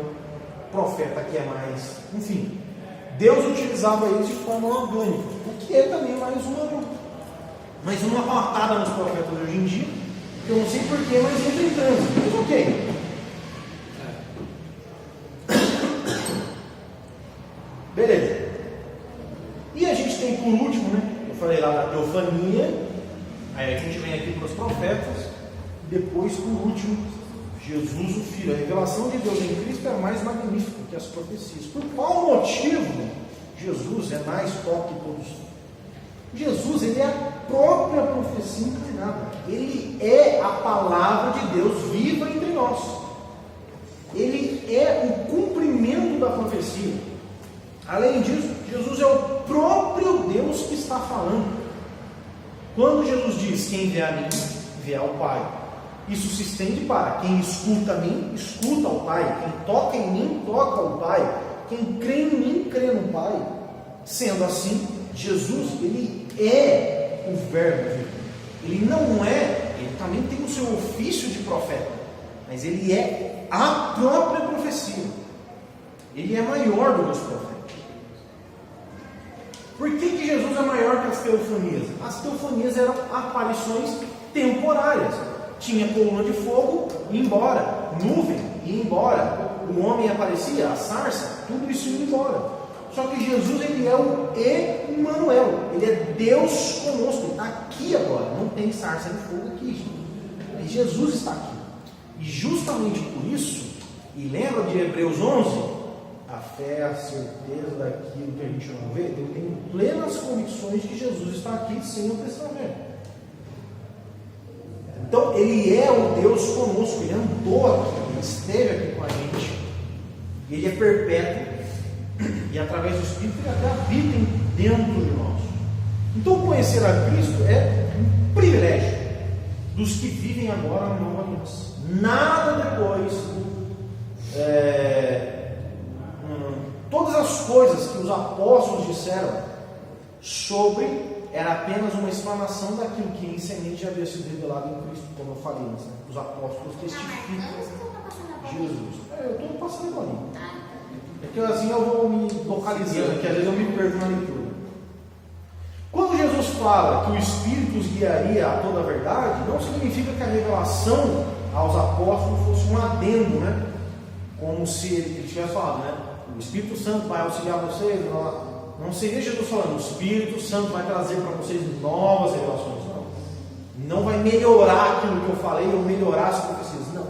profeta que é mais... Enfim, Deus utilizava isso de forma orgânica, o que é também mais uma patada nos profetas de hoje em dia, que eu não sei porquê, mas entra em transe. Mas ok. Beleza. E a gente tem por último, né? Eu falei lá da teofania, aí a gente vem aqui para os profetas, depois por último, Jesus o Filho. A revelação de Deus em Cristo é mais magnífica que as profecias. Por qual motivo Jesus é mais top que todos? Jesus, ele é a própria profecia encarnada. Ele é a palavra de Deus viva entre nós. Ele é o cumprimento da profecia. Além disso, Jesus é o próprio Deus que está falando. Quando Jesus diz: quem vê a mim, vê ao Pai, isso se estende para quem escuta a mim, escuta ao Pai, quem toca em mim, toca ao Pai, quem crê em mim, crê no Pai. Sendo assim, Jesus, ele é o Verbo vivo. Ele não é, ele também tem o seu ofício de profeta, mas ele é a própria profecia. Ele é maior do que os profetas. Por que Jesus é maior que as teofanias? As teofanias eram aparições temporárias. Tinha coluna de fogo, ia embora. Nuvem, ia embora. O homem aparecia, a sarça, tudo isso ia embora. Só que Jesus, ele é o Emmanuel. Ele é Deus conosco. Ele está aqui agora. Não tem sarça de fogo aqui. Mas Jesus está aqui. E justamente por isso, e lembra de Hebreus 11? A fé é a certeza daquilo que a gente não vê. Eu tenho plenas convicções de que Jesus está aqui sem eu precisar ver. Então, ele é o Deus conosco. Ele andou aqui, ele esteve aqui com a gente. Ele é perpétuo. E através do Espírito ele até habita dentro de nós. Então, conhecer a Cristo é um privilégio dos que vivem agora na nova aliança. Nada depois. Todas as coisas que os apóstolos disseram sobre era apenas uma explanação daquilo que em semente já havia sido revelado em Cristo, como eu falei antes. Né? Os apóstolos testificam Jesus. Eu estou passando a bolinha. É que assim eu vou me localizando, que às vezes eu me perco na leitura. Quando Jesus fala que o Espírito os guiaria a toda a verdade, não significa que a revelação aos apóstolos fosse um adendo, né? Como se ele tivesse falado, né? O Espírito Santo vai auxiliar vocês. Não seria Jesus falando, o Espírito Santo vai trazer para vocês novas revelações. Não vai melhorar aquilo que eu falei ou melhorar as profecias. Não.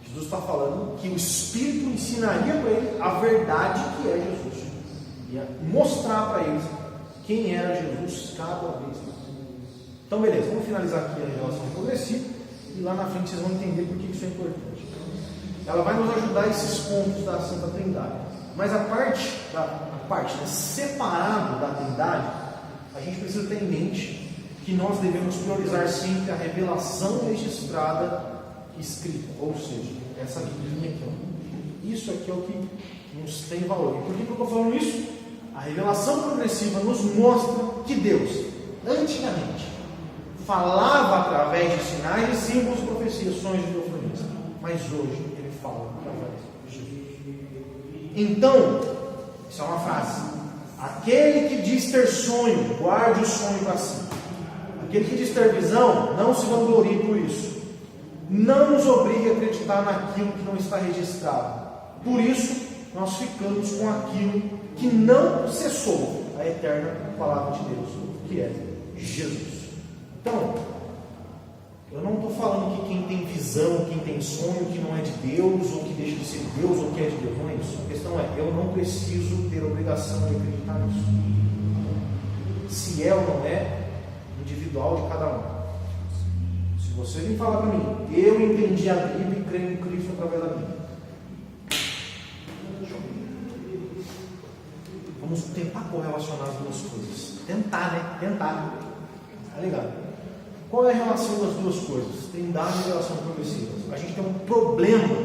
Jesus está falando que o Espírito ensinaria para ele a verdade que é Jesus. Ia mostrar para eles quem era Jesus cada vez mais. Então, beleza, vamos finalizar aqui a revelação progressiva e lá na frente vocês vão entender por que isso é importante. Ela vai nos ajudar esses pontos da Santa Trindade. Mas a parte né, separado da Trindade, a gente precisa ter em mente que nós devemos priorizar sempre a revelação registrada e escrita, ou seja, essa linha aqui, ó. Isso aqui é o que nos tem valor. E por que eu estou falando isso? A revelação progressiva nos mostra que Deus, antigamente, falava através de sinais e símbolos, profecias, sonhos e teofanias, mas hoje ele fala através de Jesus. Então, isso é uma frase: aquele que diz ter sonho, guarde o sonho para si. Aquele que diz ter visão, não se vanglorie por isso. Não nos obrigue a acreditar naquilo que não está registrado. Por isso, nós ficamos com aquilo que não cessou, a eterna palavra de Deus, que é Jesus. Então, eu não estou falando que quem tem visão, quem tem sonho, que não é de Deus, ou que deixa de ser Deus, ou que é de Deus. Não é isso. A questão é, eu não preciso ter obrigação de acreditar nisso. Se é ou não é, individual de cada um. Se você vem falar para mim, eu entendi a Bíblia e creio em Cristo através da Bíblia. tentar correlacionar as duas coisas. Tentar, né? Tentar. Tá ligado? Qual é a relação das duas coisas? Trindade e relação progressiva. A gente tem um problema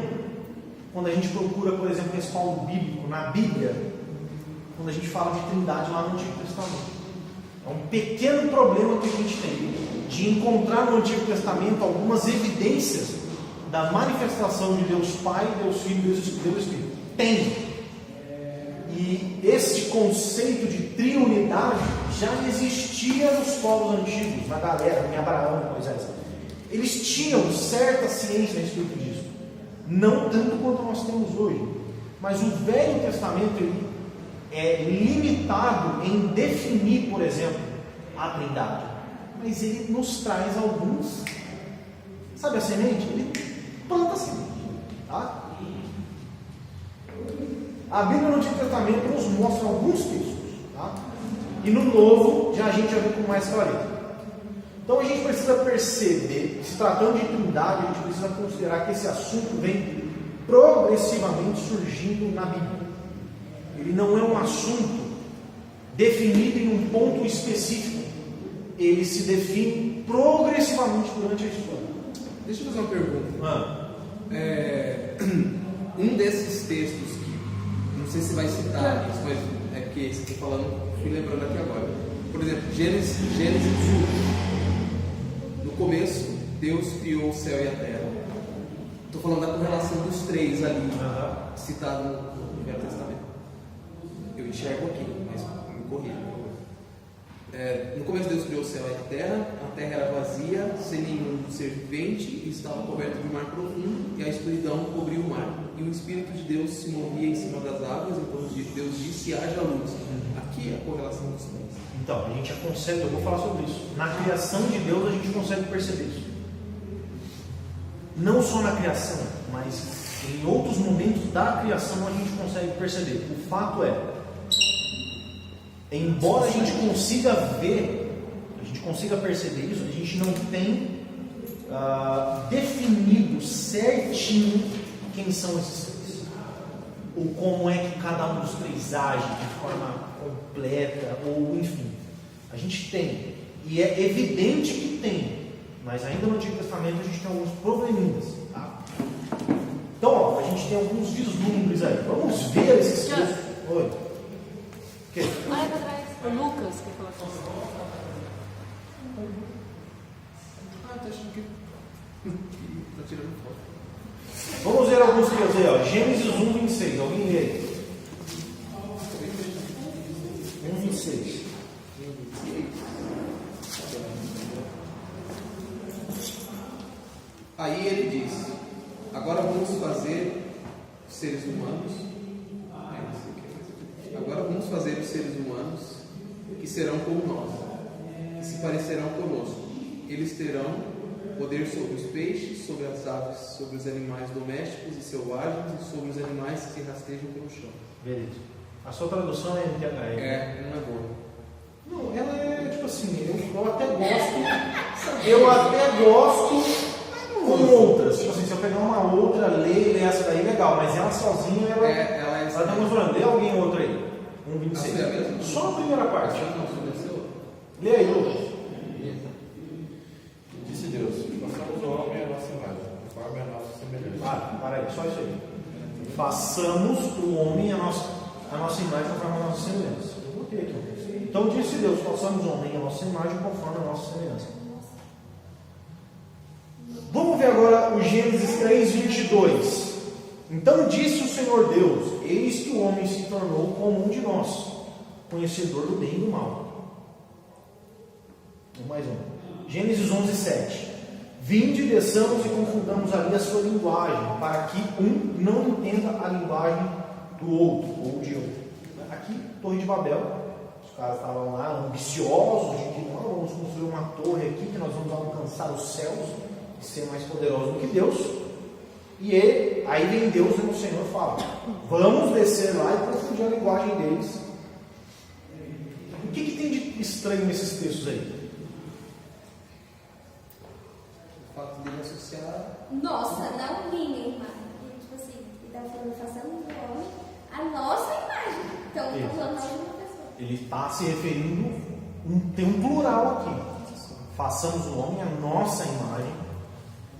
quando a gente procura, por exemplo, respaldo bíblico na Bíblia, quando a gente fala de trindade lá no Antigo Testamento. É um pequeno problema que a gente tem de encontrar no Antigo Testamento algumas evidências da manifestação de Deus Pai, Deus Filho e Deus Espírito. Tem. E esse conceito de triunidade já existia nos povos antigos, na galera, em Abraão e Moisés. Eles tinham certa ciência a respeito disso. Não tanto quanto nós temos hoje. Mas o Velho Testamento ele é limitado em definir, por exemplo, a trindade. Mas ele nos traz alguns. Sabe a semente? Ele planta a semente. Tá? A Bíblia no Antigo Testamento nos mostra alguns textos. Tá? E no Novo, a gente já vê com mais clareza. Então a gente precisa perceber, se tratando de trindade, a gente precisa considerar que esse assunto vem progressivamente surgindo na Bíblia. Ele não é um assunto definido em um ponto específico. Ele se define progressivamente durante a história. Deixa eu fazer uma pergunta. Um desses textos que, não sei se vai citar isso, mas é porque você está falando, fui lembrando aqui agora. Por exemplo, Gênesis 1. No começo, Deus criou o céu e a terra. Estou falando da correlação dos três ali, citado no Velho Testamento. Eu enxergo aqui, mas me corrija. No começo Deus criou o céu e a terra era vazia, sem nenhum ser vivente, e estava coberto de mar profundo, e a escuridão cobriu o mar. E o Espírito de Deus se movia em cima das águas, então Deus disse: haja luz. Aqui é a correlação dos três. Então, a gente já consegue, eu vou falar sobre isso. Na criação de Deus a gente consegue perceber isso. Não só na criação, mas em outros momentos da criação a gente consegue perceber. O fato é, embora a gente consiga ver, a gente consiga perceber isso, a gente não tem definido certinho quem são esses três, ou como é que cada um dos três age de forma completa, ou enfim, a gente tem, e é evidente que tem, mas ainda no Antigo Testamento a gente tem alguns probleminhas, tá? Então, ó, a gente tem alguns vislumbres aí, vamos ver esses três. Oi. Olha pra trás. O Lucas que falou assim. Tô achando que tá tirando foto. Vamos ver alguns textos aí, ó. Gênesis 1, 26. Alguém lê aí? 1, 26. Aí ele diz: agora vamos fazer os seres humanos. Agora vamos fazer os seres humanos que serão como nós, que se parecerão conosco. Eles terão poder sobre os peixes, sobre as aves, sobre os animais domésticos e selvagens e sobre os animais que se rastejam pelo chão. Beleza. A sua tradução é NTHL? Não é boa. Não, ela é tipo assim, eu até gosto com outras. Tipo assim, se eu pegar uma outra, ler essa daí, legal, mas ela sozinha, ela tá mostrando. Lê alguém outro aí. 1,26. Só a primeira parte. Lê aí, Lucas. Disse Deus: façamos o homem à nossa imagem, conforme a nossa semelhança. Para aí, só isso aí. Façamos o homem a nossa imagem conforme a nossa semelhança. Eu botei aqui. Então disse Deus: façamos o homem a nossa imagem conforme a nossa semelhança. Vamos ver agora o Gênesis 3, 22. Então disse o Senhor Deus: eis que o homem se tornou como um de nós, conhecedor do bem e do mal. Mais um. Gênesis 11, 7. Vinde, desçamos e confundamos ali a sua linguagem, para que um não entenda a linguagem do outro, ou de outro. Aqui, Torre de Babel. Os caras estavam lá ambiciosos, de que não, vamos construir uma torre aqui, que nós vamos alcançar os céus e ser mais poderosos do que Deus. E aí vem Deus e o Senhor fala: vamos descer lá e confundir a linguagem deles. O que tem de estranho nesses textos aí? O fato dele associar. Nossa, não minha imagem. Tipo assim, ele tá falando, façamos o homem a nossa imagem. Então, estamos falando de uma pessoa. Ele está se referindo, tem um plural aqui. Façamos o homem à nossa imagem.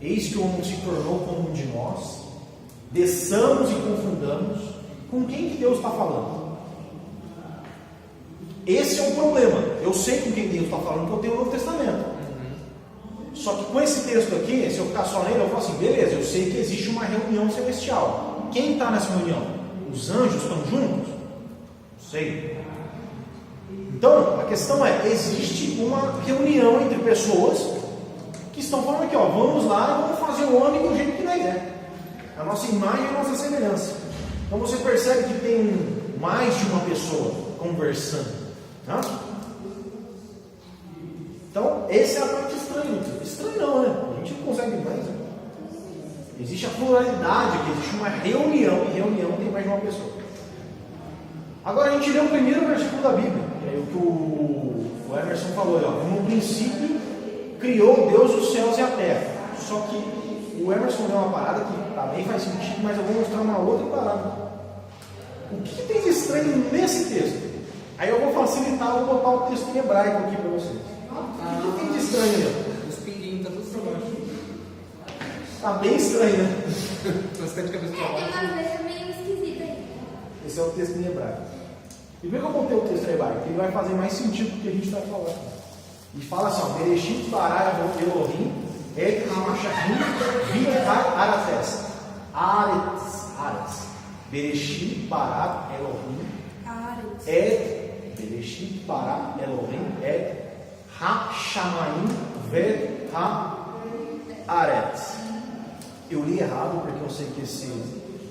Eis que o homem se tornou como um de nós. Desçamos e confundamos. Com quem que Deus está falando? Esse é o problema. Eu sei com quem Deus está falando, porque eu tenho o Novo Testamento. Só que com esse texto aqui, se eu ficar só nele, eu falo assim, beleza, eu sei que existe uma reunião celestial. Quem está nessa reunião? Os anjos estão juntos? Não sei. Então, a questão é, existe uma reunião entre pessoas que estão falando aqui, ó, vamos lá e vamos fazer o homem do jeito que nós é. A nossa imagem e a nossa semelhança. Então você percebe que tem mais de uma pessoa conversando. Né? Então, essa é a parte estranha. Estranho não, né? A gente não consegue mais. Né? Existe a pluralidade aqui, existe uma reunião, e reunião tem mais de uma pessoa. Agora a gente lê o primeiro versículo da Bíblia, que é o que o Emerson falou, ó, no princípio criou Deus os céus e a terra. Só que o Emerson deu uma parada que também faz sentido, mas eu vou mostrar uma outra parada. O que tem de estranho nesse texto? Aí eu vou facilitar, vou botar o texto em hebraico aqui para vocês. O que tem de estranho ali? Os pinguinhos estão todos para baixo. Está bem estranho, né? Bastante cabeça para Tem baixo. umas letras meio esquisitas aí. Esse é o texto em hebraico. E por que eu botei o texto em hebraico? Porque ele vai fazer mais sentido do que a gente está falando. E fala assim, ó, Bereshit bara Elohim et hamashachim v'char arates. Aretz. Bereshit bara Elohim et Bereshit bara Elohim et ha-shamayim v'ha-aretz. Eu li errado porque eu sei que esse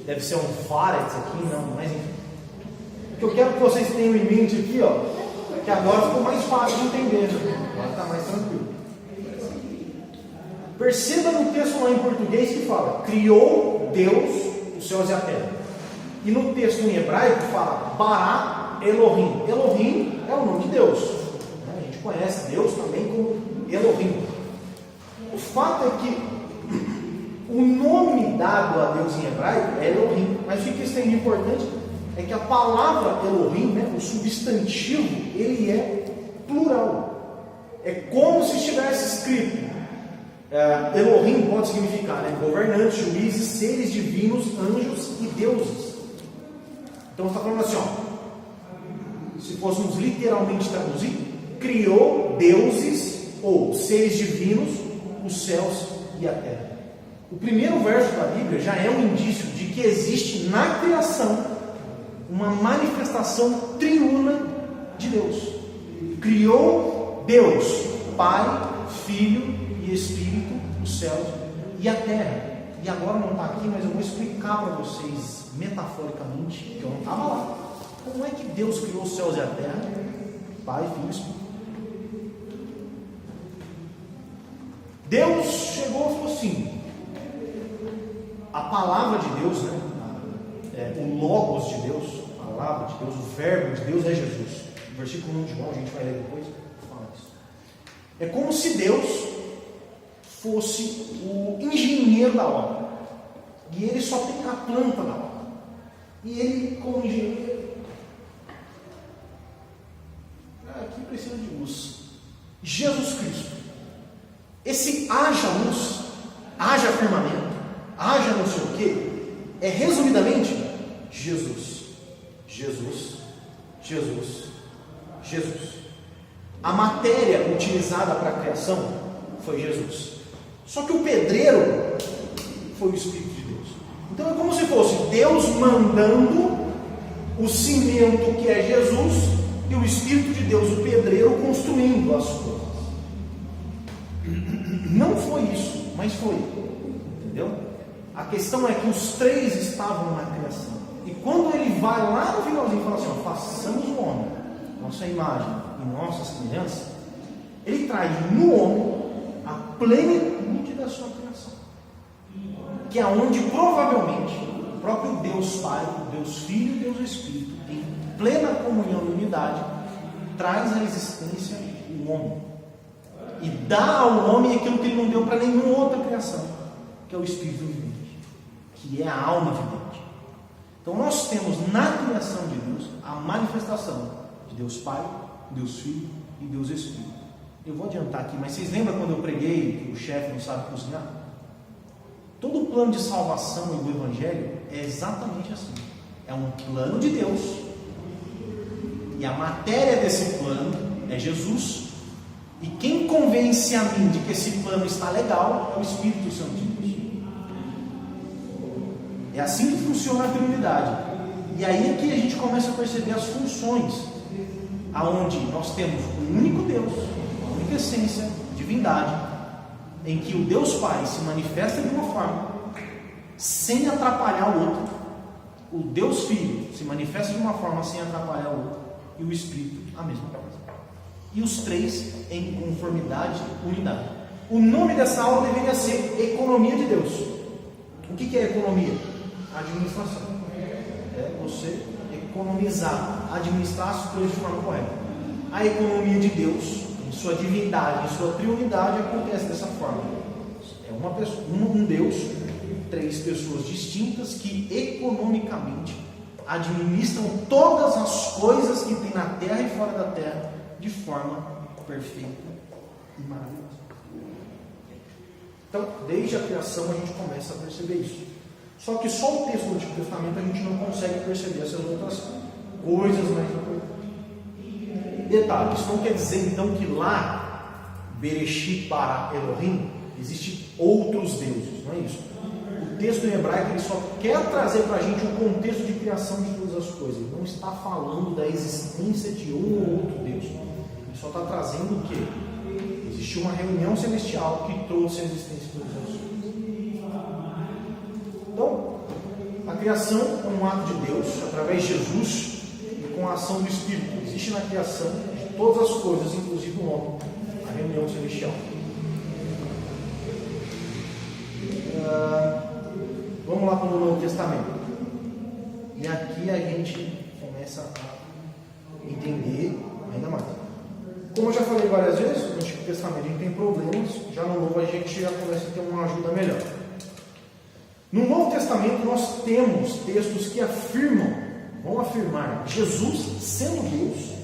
deve ser um faretz aqui, não, mas enfim. O que eu quero que vocês tenham em mente aqui, ó, que agora ficou mais fácil de entender, né? Agora está mais tranquilo. Perceba no texto lá em português que fala, criou Deus os céus e a terra. E no texto em hebraico fala, bara Elohim. Elohim é o nome de Deus. A gente conhece Deus também como Elohim. O fato é que o nome dado a Deus em hebraico é Elohim. Mas o que isso tem de importante é que a palavra Elohim, né, o substantivo, ele é plural. É como se estivesse escrito. Elohim pode significar, né, governantes, juízes, seres divinos, anjos e deuses. Então está falando assim, ó, se fôssemos literalmente traduzir, criou deuses ou seres divinos, os céus e a terra. O primeiro verso da Bíblia já é um indício de que existe na criação uma manifestação triuna de Deus. Criou Deus, Pai, Filho e Espírito, os céus e a terra. E agora não está aqui, mas eu vou explicar para vocês metaforicamente, que eu não estava lá. Como é que Deus criou os céus e a terra? Pai, Filho e Espírito. Deus chegou e falou assim, a palavra de Deus, né? O Logos de Deus, a palavra de Deus, o Verbo de Deus é Jesus. O versículo 1 de João, a gente vai ler depois, fala isso. É como se Deus fosse o engenheiro da obra. E ele só tem a planta da obra. E ele, como engenheiro, aqui precisa de luz. Jesus Cristo. Esse haja luz, haja firmamento, haja não sei o que, é resumidamente Jesus. A matéria utilizada para a criação foi Jesus. Só que o pedreiro foi o Espírito de Deus. Então é como se fosse Deus mandando o cimento que é Jesus e o Espírito de Deus, o pedreiro, construindo as coisas. Não foi isso, mas foi. Entendeu? A questão é que os três estavam na criação. E quando ele vai lá no finalzinho e fala assim, ó, façamos o homem, nossa imagem e nossa semelhança, ele traz no homem a plenitude da sua criação. Que é onde provavelmente o próprio Deus Pai, Deus Filho e Deus Espírito, em plena comunhão e unidade, traz à existência o homem. E dá ao homem aquilo que ele não deu para nenhuma outra criação, que é o Espírito vivente, que é a alma vivente. Então nós temos na criação de Deus a manifestação Deus Pai, Deus Filho e Deus Espírito. Eu vou adiantar aqui, mas vocês lembram quando eu preguei que o chefe não sabe cozinhar? Todo o plano de salvação e do Evangelho é exatamente assim. É um plano de Deus. E a matéria desse plano é Jesus. E quem convence a mim de que esse plano está legal é o Espírito Santo de Deus. É assim que funciona a Trindade. E aí é que a gente começa a perceber as funções, aonde nós temos um único Deus, uma única essência, divindade, em que o Deus Pai se manifesta de uma forma, sem atrapalhar o outro. O Deus Filho se manifesta de uma forma sem atrapalhar o outro. E o Espírito, a mesma coisa. E os três em conformidade, unidade. O nome dessa aula deveria ser Economia de Deus. O que é economia? Administração. É você economizar, administrar as coisas de forma correta. A economia de Deus, em sua divindade, em sua triunidade, acontece dessa forma. É uma pessoa, um Deus, três pessoas distintas que economicamente administram todas as coisas que tem na terra e fora da terra de forma perfeita e maravilhosa. Então, desde a criação a gente começa a perceber isso. Só que só o texto do Antigo Testamento a gente não consegue perceber essas outras coisas mais importantes. Detalhe, isso não quer dizer então que lá, Bereshit bara Elohim, existem outros deuses, não é isso? O texto em hebraico ele só quer trazer para a gente um contexto de criação de todas as coisas. Ele não está falando da existência de um ou outro Deus. Ele só está trazendo o quê? Existiu uma reunião celestial que trouxe a existência de todas as coisas. Então, a criação é um ato de Deus, através de Jesus e com a ação do Espírito. Existe na criação de todas as coisas, inclusive o homem, a reunião celestial. Vamos lá para o Novo Testamento. E aqui a gente começa a entender ainda mais. Como eu já falei várias vezes, no Antigo Testamento a gente tem problemas, já no Novo a gente já começa a ter uma ajuda melhor. No Novo Testamento nós temos textos que vão afirmar Jesus sendo Deus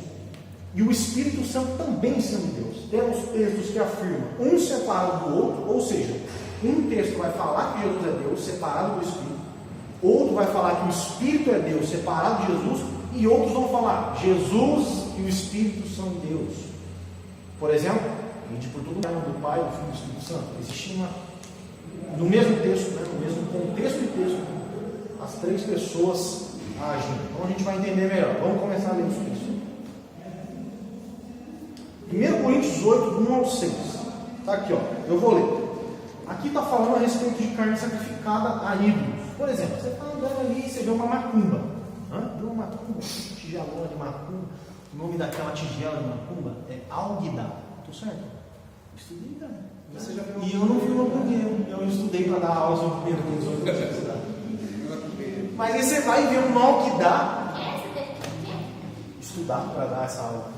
e o Espírito Santo também sendo Deus. Temos textos que afirmam um separado do outro, ou seja, um texto vai falar que Jesus é Deus, separado do Espírito, outro vai falar que o Espírito é Deus, separado de Jesus, e outros vão falar Jesus e o Espírito são Deus. Por exemplo, a gente por todo lugar do Pai, do Filho e do Espírito Santo, existe no mesmo texto, né, no mesmo contexto de texto, as três pessoas agindo. Então a gente vai entender melhor. Vamos começar a ler os textos. 1 Coríntios 8, 1 ao 6. Está aqui, ó. Eu vou ler. Aqui está falando a respeito de carne sacrificada a ídolos. Por exemplo, você está andando ali e você vê uma macumba. Vê uma macumba, tigelona de macumba. O nome daquela tigela de macumba é alguidá. Estou certo? Estudei, cara. E eu não vi uma porque eu estudei para dar aula sobre 1 Coríntios 8. Mas aí você vai ver um alguidá. Estudar para dar essa aula.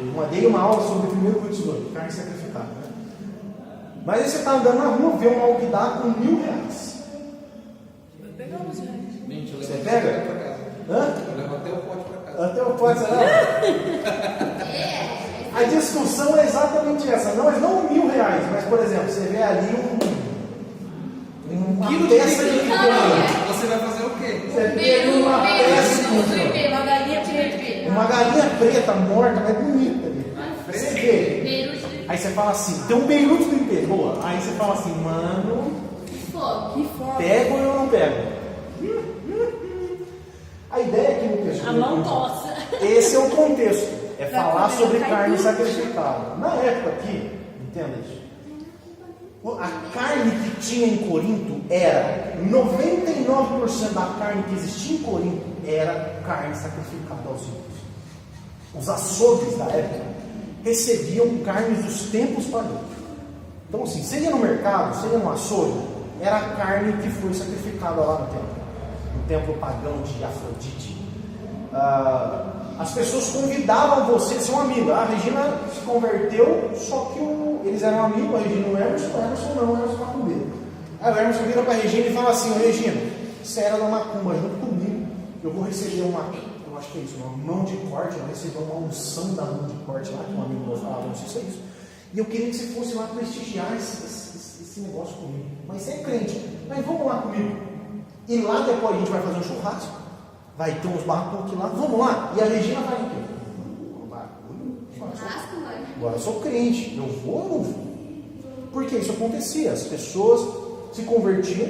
Eu dei uma aula sobre 1 Coríntios 8, carne sacrificada. Né? Mas aí você está andando na rua, vê um alguidá com R$1.000. Vai pegar uns reais. Gente, Você pega? Pra casa. Hã? Eu levo até o pote para casa. Até o pote, será? A discussão é exatamente essa. Não R$1.000, mas por exemplo, você vê ali uma peça de picanha. Você vai fazer o quê? Você vê uma peça de Uma galinha preta. uma galinha preta morta, mas bonita ali. Você vê. Beirute. Aí você fala assim, tem um beirute do IP, boa. Aí você fala assim, mano, Fogo. Que foda. pego ou eu não pego? A ideia aqui no texto. A mão coça. Esse é o contexto. É Vai falar comer, sobre cai carne tudo. sacrificada. Na época aqui, entenda isso. A carne que tinha em Corinto era 99% da carne que existia em Corinto era carne sacrificada aos ídolos. Os açougues da época recebiam carnes dos templos pagãos. Então, assim, você ia no mercado, você ia no açougue, era a carne que foi sacrificada lá no templo pagão de Afrodite. As pessoas convidavam você a ser um amigo. A Regina se converteu, só que eles eram amigos, a Regina e o Emerson não, o Emerson macumbeiro. Aí o Emerson vira para a Regina e fala assim: Regina, você era da macumba junto comigo, eu vou receber uma acho que é isso, uma mão de corte, eu recebi uma unção da mão de corte lá, que um amigo meu falava, não sei se é isso. E eu queria que você fosse lá prestigiar esse negócio comigo. Mas você é crente, mas vamos lá comigo. E lá depois a gente vai fazer um churrasco, vai ter uns barracudos lá, vamos lá. E a Regina faz o quê? Churrasco, vai. Agora eu sou crente, eu vou ou não vou? Porque isso acontecia, as pessoas se convertiam,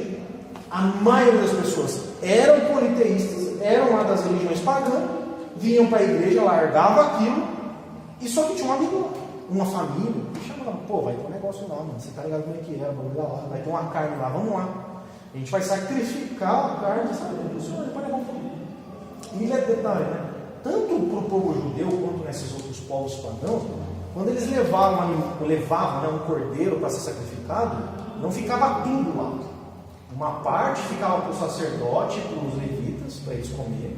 a maioria das pessoas eram politeístas, eram lá das religiões pagãs, vinham para a igreja, largavam aquilo, e só que tinha um amigo lá, uma família, que chamava, pô, vai ter um negócio lá, mano, você tá ligado como é que é, vamos lá, vai ter uma carne lá, vamos lá. A gente vai sacrificar a carne, sabe? O Senhor pode levar um pouquinho. E detalhe, né? Tanto para o povo judeu quanto nesses outros povos pagãos, quando eles levavam né, um cordeiro para ser sacrificado, não ficava tudo lá. Uma parte ficava para o sacerdote, para os levitas, para eles comerem.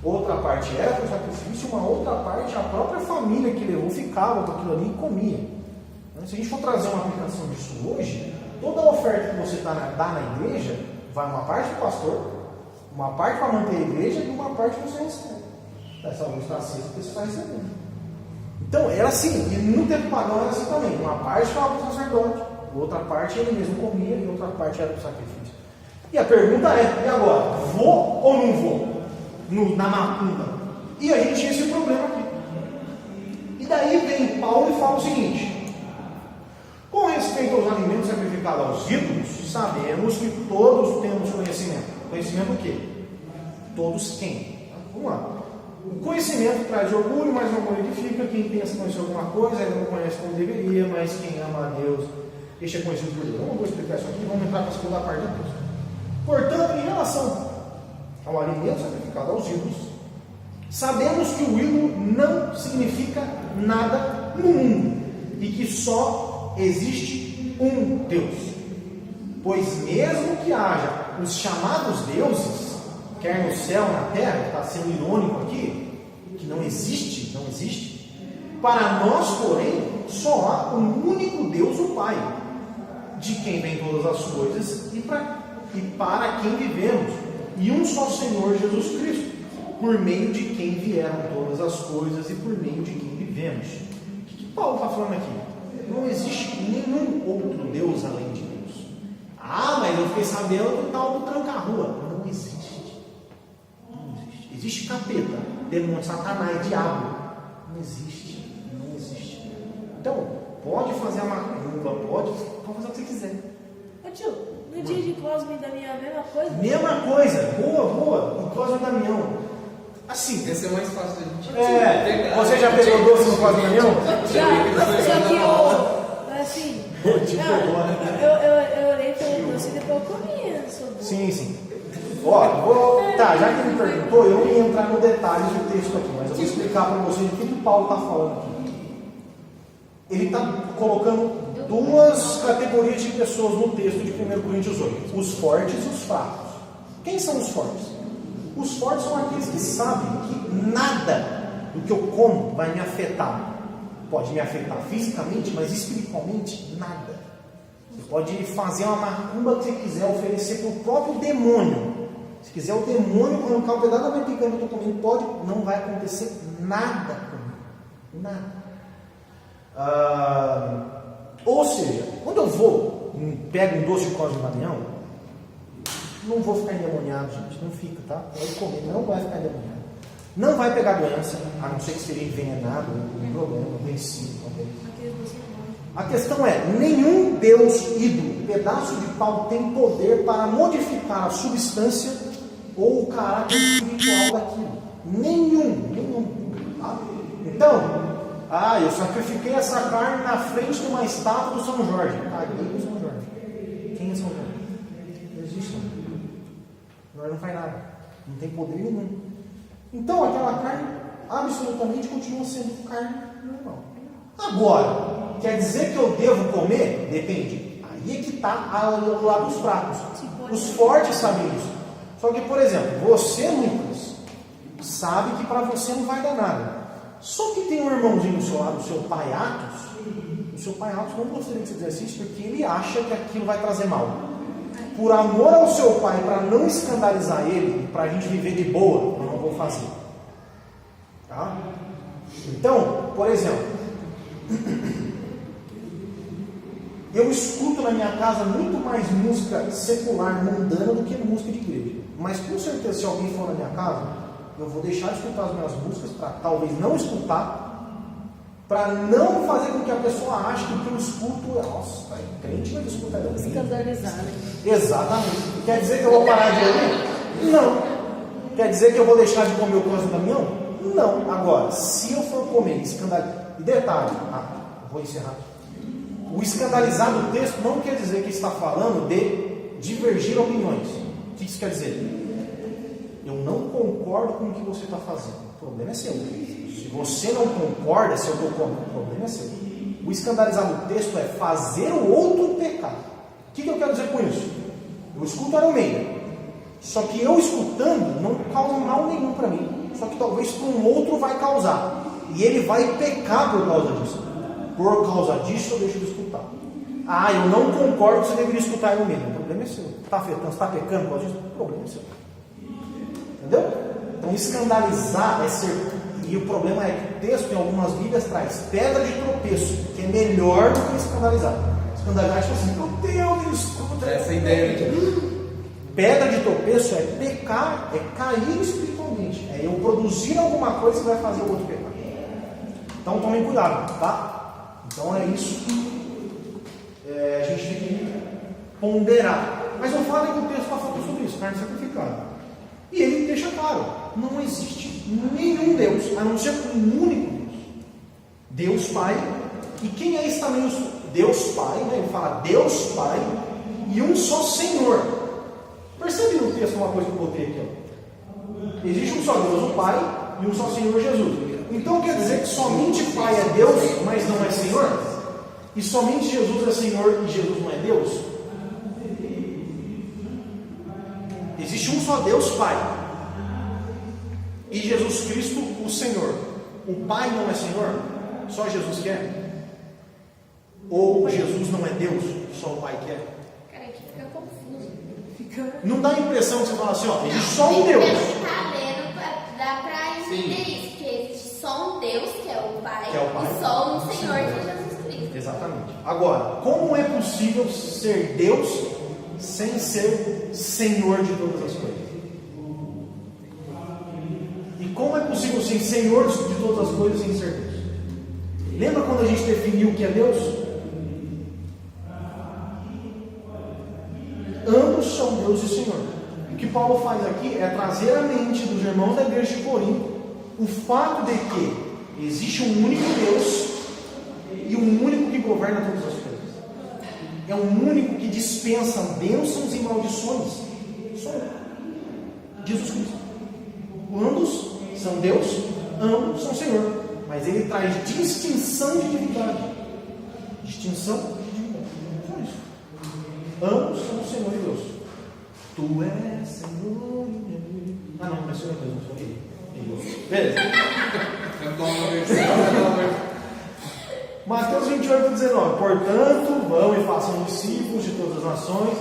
Outra parte era para o sacrifício, uma outra parte, a própria família que levou ficava com aquilo ali e comia. Se a gente for trazer uma aplicação disso hoje, toda a oferta que você dá na igreja, vai uma parte para o pastor, uma parte para manter a igreja e uma parte você recebe. Essa luz está acesa que você está recebendo. Então, era assim, e no tempo pagão era assim também. Uma parte ficava para o sacerdote, outra parte ele mesmo comia e outra parte era para o sacrifício. E a pergunta é, e agora? Vou ou não vou? Na macumba. E a gente tinha esse problema aqui. E daí vem Paulo e fala o seguinte: com respeito aos alimentos sacrificados aos ídolos, sabemos que todos temos conhecimento. Conhecimento o quê? Todos têm. Vamos lá. O conhecimento traz orgulho, mas o orgulho edifica. Quem pensa conhecer alguma coisa, ele não conhece como deveria, mas quem ama a Deus, este é conhecido por Deus. Eu não vou explicar isso aqui, vamos entrar para a segunda parte depois. Portanto, em relação ao alimento sacrificado aos ídolos, sabemos que o ídolo não significa nada no mundo e que só existe um Deus. Pois mesmo que haja os chamados deuses, quer no céu, na terra, está sendo irônico aqui, que não existe, para nós, porém, só há um único Deus, o Pai, de quem vem todas as coisas e para quem vivemos, e um só Senhor Jesus Cristo, por meio de quem vieram todas as coisas e por meio de quem vivemos. O que Paulo está falando aqui? Não existe nenhum outro Deus além de Deus. Ah, mas eu fiquei sabendo do tal do tranca-rua. Não existe. Existe capeta, demônio, satanás, diabo. Não existe. Então, pode fazer a macumba, pode fazer o que você quiser. Ô tio, no dia de Cosme e Damião, a mesma coisa? Mesma coisa, boa. O Cosme e Damião. Assim, esse é mais fácil da gente pegar. Você já pegou doce no Cosme e Damião? Só que eu, assim, eu olhei pelo doce e depois eu comia. Sim. Já que ele me perguntou, eu não ia entrar no detalhe do texto aqui, mas eu vou explicar para vocês o que o Paulo está falando aqui. Ele está colocando duas categorias de pessoas no texto de 1 Coríntios 8: os fortes e os fracos. Quem são os fortes? Os fortes são aqueles que sabem que nada do que eu como vai me afetar. Pode me afetar fisicamente, mas espiritualmente, nada. Você pode fazer uma macumba que você quiser, oferecer para o próprio demônio. Se quiser o demônio arrancar um pedaço da minha picanha que eu estou comendo, não vai acontecer nada comigo. Nada. Ou seja, quando eu pego um doce de Cosme e Damião, não vou ficar endemoniado, gente. Não fica, tá? Pode comer, não vai ficar endemoniado. Não vai pegar doença, a não ser que seja envenenado, um problema, vencido. A questão é, nenhum Deus ídolo, pedaço de pau, tem poder para modificar a substância ou o caráter espiritual daquilo. Nenhum. Tá? Então, eu sacrifiquei essa carne na frente de uma estátua do São Jorge. Caguei do São Jorge. Quem é São Jorge? Não existe. Não faz nada. Não tem poder nenhum. Então, aquela carne absolutamente continua sendo carne normal. Agora, quer dizer que eu devo comer? Depende. Aí é que está o lado dos fracos. Os fortes sabem isso. Só que, por exemplo, você, Lucas, sabe que para você não vai dar nada. Só que tem um irmãozinho do seu lado, o seu pai Atos. O seu pai Atos não gostaria que você fizesse isso porque ele acha que aquilo vai trazer mal. Por amor ao seu pai, para não escandalizar ele, para a gente viver de boa, eu não vou fazer. Tá? Então, por exemplo, eu escuto na minha casa muito mais música secular, mundana, do que música de igreja. Mas com certeza, se alguém for na minha casa, eu vou deixar de escutar as minhas músicas para talvez não escutar, para não fazer com que a pessoa ache que o que eu escuto é, nossa, é crente, mas escuta é Escandalizado. Exatamente. Quer dizer que eu vou parar de ouvir? Não. Quer dizer que eu vou deixar de comer o pão do caminhão? Não. Agora, se eu for comer escandalizado. E detalhe, vou encerrar. O escandalizar do texto não quer dizer que está falando de divergir opiniões. O que isso quer dizer? Eu não concordo com o que você está fazendo. O problema é seu. Se você não concorda, se eu estou comendo, o problema é seu. O escandalizar do texto é fazer o outro pecar. O que eu quero dizer com isso? Eu escuto Iron Maiden. Só que eu escutando não causa mal nenhum para mim. Só que talvez para um outro vai causar. E ele vai pecar por causa disso. Por causa disso eu deixo de escutar. Eu não concordo que você deveria escutar Iron Maiden. O problema é seu. Está afetando, está pecando por causa disso? O problema é seu. Entendeu? Então escandalizar é ser. E o problema é que o texto em algumas Bíblias traz pedra de tropeço, que é melhor do que escandalizar. Escandalizar é tipo assim, meu Deus, ele escuta. Essa é a ideia. Pedra de tropeço é pecar, é cair espiritualmente. É eu produzir alguma coisa que vai fazer o outro pecar. Então tomem cuidado, tá? Então é isso. A gente tem que ponderar. Mas eu falo que o texto está falando sobre isso, carne sacrificada. E ele deixa claro, não existe nenhum Deus, a não ser um único Deus. Deus Pai. E quem é esse também? Deus Pai, né? Ele fala Deus Pai e um só Senhor. Percebe no texto uma coisa que eu botei aqui? Ó. Existe um só Deus, o Pai, e um só Senhor Jesus. Então quer dizer que somente Pai é Deus, mas não é Senhor? E somente Jesus é Senhor e Jesus não é Deus? Existe um só Deus Pai e Jesus Cristo o Senhor. O Pai não é Senhor? Só Jesus quer? Ou Jesus não é Deus? Só o Pai quer? Cara, aqui fica confuso. Não dá a impressão que você fala assim, ó, existe só um Deus. Pelo que tá lendo, dá pra entender isso, que existe só um Deus, que é o Pai, e só um Senhor, que é Jesus Cristo. Exatamente. Agora, como é possível ser Deus sem ser Senhor de todas as coisas? E como é possível ser Senhor de todas as coisas sem ser Deus? Lembra quando a gente definiu o que é Deus? Ambos são Deus e Senhor. O que Paulo faz aqui é trazer à mente dos irmãos da igreja de Corinto o fato de que existe um único Deus e um único que governa todas as coisas. É um único que dispensa bênçãos e maldições. Só Jesus Cristo. Ambos são Deus, ambos são Senhor. Mas ele traz distinção de divindade. Distinção de divindade. Só isso. Ambos são Senhor e Deus. Tu és Senhor e Deus. Não é Senhor e Deus, não sou ele. Beleza. Mateus 28:19. Portanto, vão e façam discípulos de todas as nações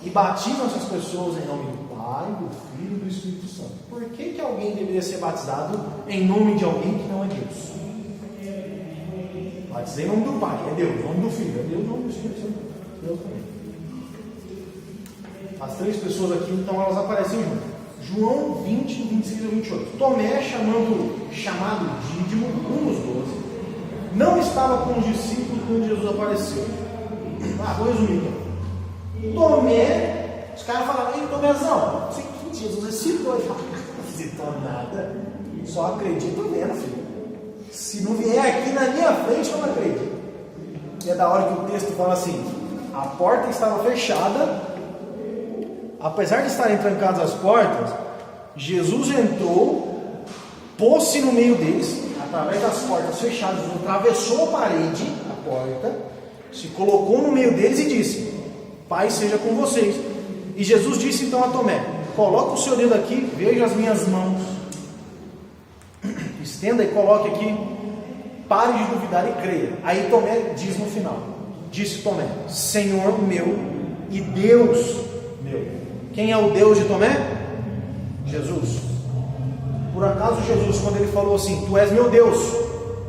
e batizam essas pessoas em nome do Pai, do Filho e do Espírito Santo. Por que alguém deveria ser batizado em nome de alguém que não é Deus? Batizei em nome do Pai, é Deus. Em nome do Filho, é Deus. Em nome do Espírito Santo, Deus também. As três pessoas aqui, então, elas aparecem juntas. João 20, 26 a 28. Tomé, chamado Dídimo, um dos 12, não estava com os discípulos quando Jesus apareceu. Vou resumir aqui. Tomé, os caras falaram, ei, Tomézão, Jesus ressuscitou. Ele fala, não visitou nada, só acredito vendo, filho. Se não vier aqui na minha frente, eu não acredito. E é da hora que o texto fala assim: a porta estava fechada. Apesar de estarem trancadas as portas, Jesus entrou, pôs-se no meio deles, através das portas fechadas, atravessou a parede, a porta, se colocou no meio deles e disse: Pai seja com vocês. E Jesus disse então a Tomé: coloca o seu dedo aqui, veja as minhas mãos, estenda e coloque aqui, pare de duvidar e creia. Aí Tomé diz no final, disse Tomé: Senhor meu e Deus meu. Quem é o Deus de Tomé? Jesus. Por acaso Jesus, quando ele falou assim, tu és meu Deus,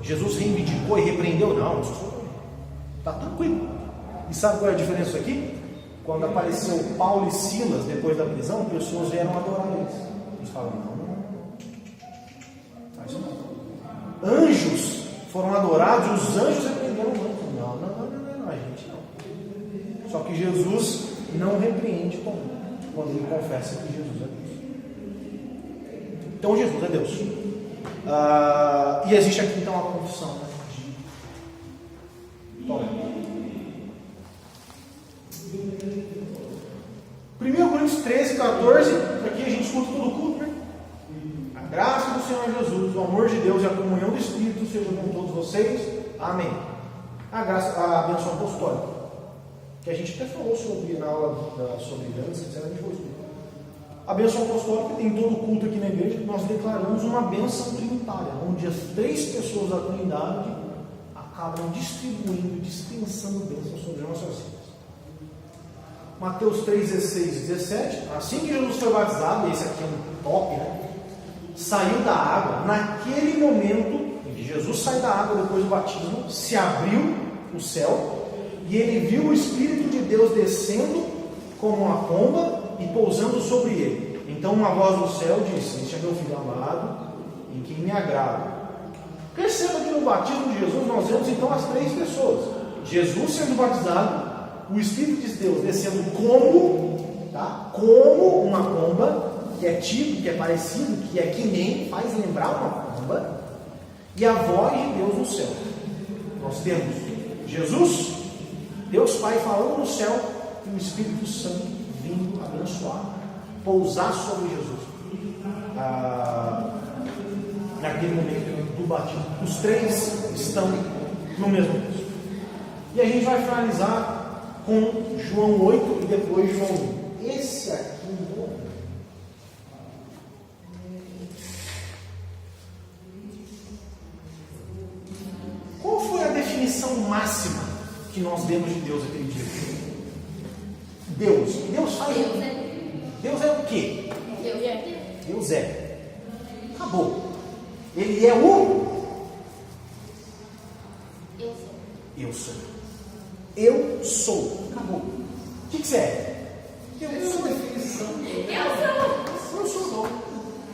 Jesus reivindicou e repreendeu? Não, está tranquilo. E sabe qual é a diferença aqui? Quando apareceu Paulo e Silas depois da prisão, pessoas vieram adorar eles. Eles falaram, não, faz isso não. Anjos foram adorados e os anjos repreenderam o anjo. Não, a gente não. Só que Jesus não repreende quando ele confessa que Jesus é Deus. Então Jesus é Deus. E existe aqui então a confissão, né? Bom, 1 Coríntios 13, 14, aqui a gente escuta todo o culto, né? A graça do Senhor Jesus, o amor de Deus e a comunhão do Espírito sejam com todos vocês. Amém. A bênção apostólica, que a gente até falou sobre na aula sobre dança, etc. A gente foi estudar. A bênção apostólica tem todo o culto aqui na igreja. Nós declaramos uma bênção trinitária, onde as 3 pessoas da Trindade acabam distribuindo, dispensando bênçãos sobre as nossas vidas. Mateus 3, 16 e 17. Assim que Jesus foi batizado, esse aqui é um top, né? Saiu da água. Naquele momento em que Jesus sai da água depois do batismo, se abriu o céu e ele viu o Espírito de Deus descendo como uma pomba e pousando sobre ele. Então uma voz do céu disse: este é meu filho amado, em quem me agrado. Perceba que no batismo de Jesus nós vemos então as 3 pessoas: Jesus sendo batizado, o Espírito de Deus descendo como uma pomba, que é tipo, que é parecido, que é que nem, faz lembrar uma pomba, e a voz de Deus no céu. Nós temos Jesus, Deus Pai falando no céu, e o Espírito Santo vindo abençoar, pousar sobre Jesus. Naquele momento do batismo, os 3 estão no mesmo texto. E a gente vai finalizar com João 8 e depois João 1. Esse aqui qual foi a definição máxima que nós demos de Deus aquele dia? Deus. E Deus faz. Deus é o quê? Deus é Deus. Deus é. Acabou. Ele é o. Eu sou. Eu sou. Acabou. O que você é? Eu sou. Definição. Eu sou.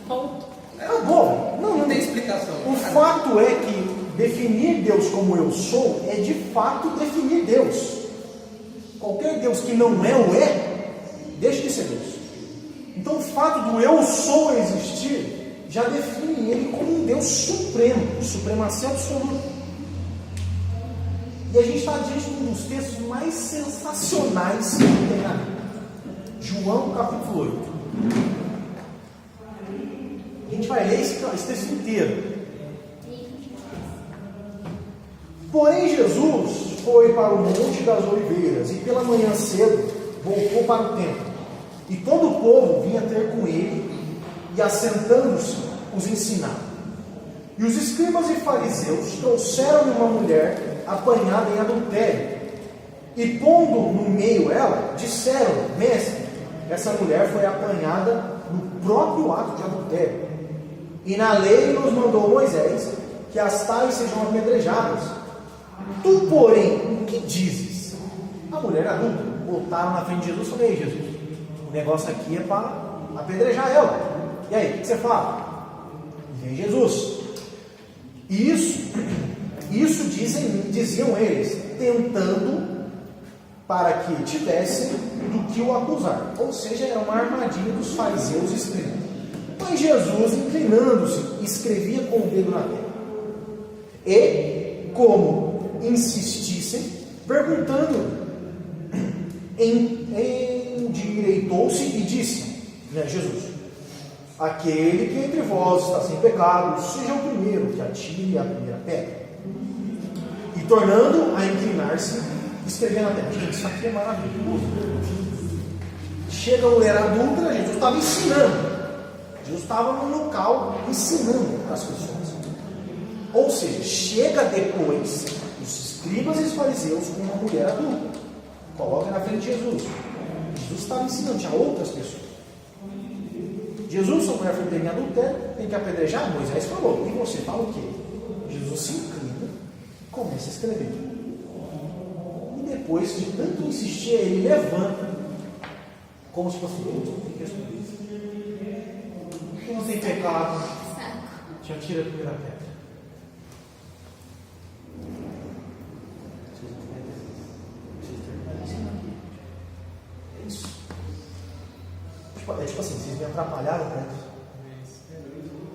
Ponto. Acabou. Não tem explicação. O fato é que definir Deus como eu sou é de fato definir Deus. Qualquer Deus que não é o deixa de ser Deus. Então o fato do eu sou existir já define ele como um Deus supremo, supremacia absoluta. E a gente está diante de um dos textos mais sensacionais que tem na Bíblia. João capítulo 8. A gente vai ler esse texto inteiro. Porém Jesus foi para o Monte das Oliveiras e pela manhã cedo voltou para o templo. E todo o povo vinha ter com ele e assentando-se os ensinava. E os escribas e fariseus trouxeram-lhe uma mulher apanhada em adultério. E pondo no meio ela, disseram: mestre, essa mulher foi apanhada no próprio ato de adultério. E na lei nos mandou Moisés que as tais sejam apedrejadas. Tu, porém, o que dizes? A mulher adulta botaram na frente de Jesus e falaram: ei, Jesus, o negócio aqui é para apedrejar ela. E aí, o que você fala? E vem Jesus. Isso diziam eles, tentando para que tivessem do que o acusar. Ou seja, era uma armadilha dos fariseus e escribas. Mas Jesus, inclinando-se, escrevia com o dedo na terra. E, como insistissem, perguntando, endireitou-se e disse, Jesus: aquele que entre vós está sem pecado, seja o primeiro que atire a primeira pedra. E tornando a inclinar-se, escrevia na terra. Gente, isso aqui é maravilhoso. Chega a mulher adulta, Jesus estava ensinando. Jesus estava no local ensinando as pessoas. Ou seja, chega depois os escribas e os fariseus com uma mulher adulta. Coloca na frente de Jesus. Jesus estava ensinando, tinha outras pessoas. Jesus, sua mulher foi pega em adultério, tem que apedrejar? Moisés falou. E você fala o quê? Jesus se inclina, começa a escrever. E depois de tanto insistir, ele levanta, como se fosse Deus, não tem que responder isso. Quem não tem pecado, já tira a primeira pedra. É isso. É tipo assim, vocês me atrapalharam, né?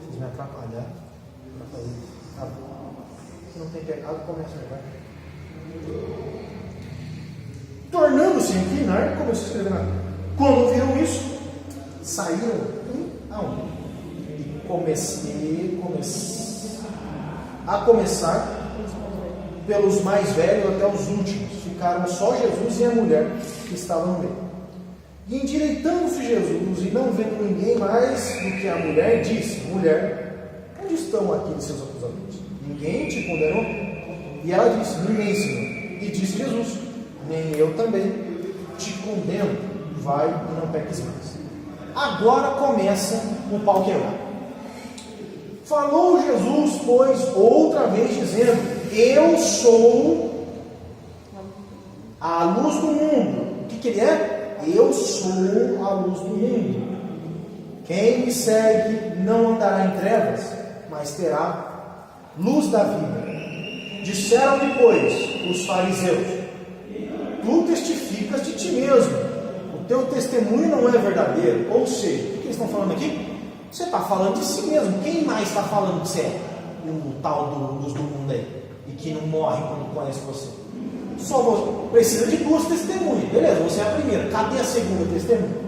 Vocês me atrapalharam para fazer isso. Tá bom. Se não tem pecado, começa a levar. Tornando-se a inclinar, começou a escrever na. Quando viram isso, saíram um a um. E a começar pelos mais velhos até os últimos. Ficaram só Jesus e a mulher que estava no meio. E endireitando-se Jesus e não vendo ninguém mais do que a mulher, disse: mulher, onde estão aqueles seus acusadores? Ninguém te condenou? E ela disse: ninguém, Senhor. E disse Jesus: nem eu também te condeno. Vai e não peques mais. Agora começa o pau quebrar. Falou Jesus, pois, outra vez dizendo: eu sou a luz do mundo. O que ele é? Eu sou a luz do mundo. Quem me segue não andará em trevas, mas terá luz da vida. Disseram-lhe, pois, os fariseus: tu testificas de ti mesmo, o teu testemunho não é verdadeiro. Ou seja, o que eles estão falando aqui? Você está falando de si mesmo. Quem mais está falando que você é o tal do luz do mundo aí, e que não morre quando conhece você? Só você precisa de duas testemunhas. Beleza, você é a primeira. Cadê a segunda testemunha?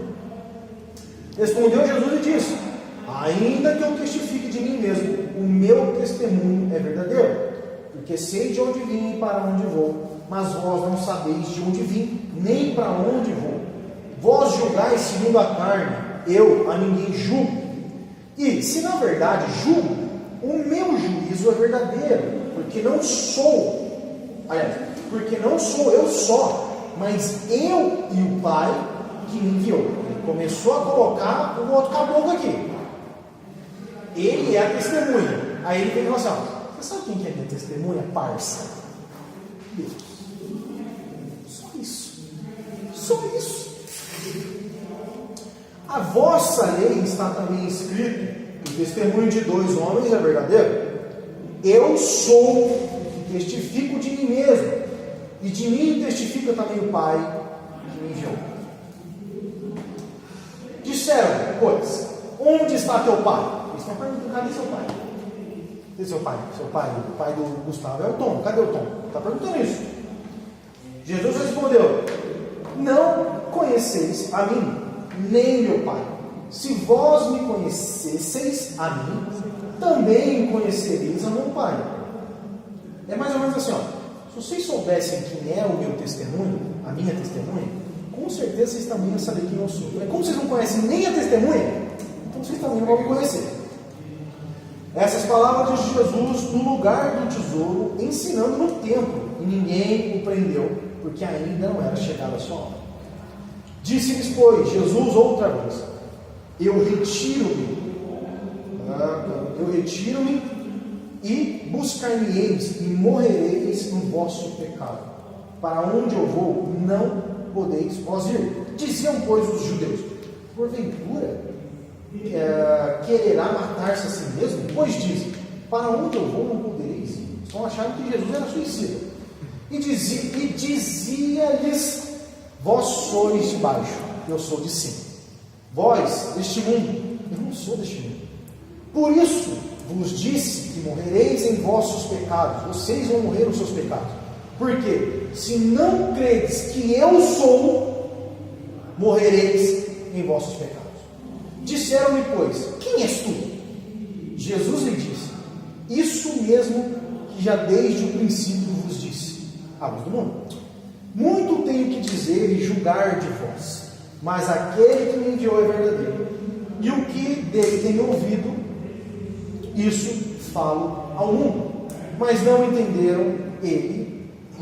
Respondeu Jesus e disse: ainda que eu testifique de mim mesmo, o meu testemunho é verdadeiro, porque sei de onde vim e para onde vou, mas vós não sabeis de onde vim, nem para onde vou. Vós julgais segundo a carne, eu a ninguém julgo. E se na verdade julgo, o meu juízo é verdadeiro, porque não sou eu só, mas eu e o Pai que me enviou. Ele começou a colocar um outro caboclo aqui. Ele é a testemunha. Aí ele vem e fala assim: ó, você sabe quem que é minha testemunha? Parça. Deus. Só isso. Só isso. A vossa lei está também escrito: o testemunho de dois homens é verdadeiro. Eu sou que testifico de mim mesmo, e de mim testifica também o Pai que me enviou. Disseram, pois, onde está teu pai? Eles estão perguntando: cadê seu pai? Cadê seu pai? Seu pai, o pai do Gustavo é o Tom. Cadê o Tom? Está perguntando isso. Jesus respondeu: não conheceis a mim, nem meu pai. Se vós me conhecesseis a mim, também conhecereis a meu pai. É mais ou menos assim, ó. Se vocês soubessem quem é o meu testemunho, a minha testemunha, com certeza vocês também iam saber quem eu sou. Como vocês não conhecem nem a testemunha, então vocês também não vão me conhecer. Essas palavras de Jesus no lugar do tesouro, ensinando no templo, e ninguém o prendeu, porque ainda não era chegada a sua hora. Disse-lhes, pois, Jesus outra vez: eu retiro-me e buscar-me-eis e morrereis no vosso pecado. Para onde eu vou, não podeis vós ir. Diziam, pois, os judeus: porventura quererá matar-se a si mesmo? Pois dizem: para onde eu vou, não podereis ir. Estão achando que Jesus era suicida. E dizia-lhes: vós sois de baixo, eu sou de cima. Vós deste mundo, eu não sou deste mundo. Por isso vos disse que morrereis em vossos pecados. Vocês vão morrer nos seus pecados. Porque se não credes que eu sou, morrereis em vossos pecados. Disseram-lhe, pois: quem és tu? Jesus lhe disse: isso mesmo que já desde o princípio vos disse, a luz do mundo. Muito tenho que dizer e julgar de vós, mas aquele que me enviou é verdadeiro, e o que dele tenho ouvido, isso falo ao mundo. Mas não entenderam ele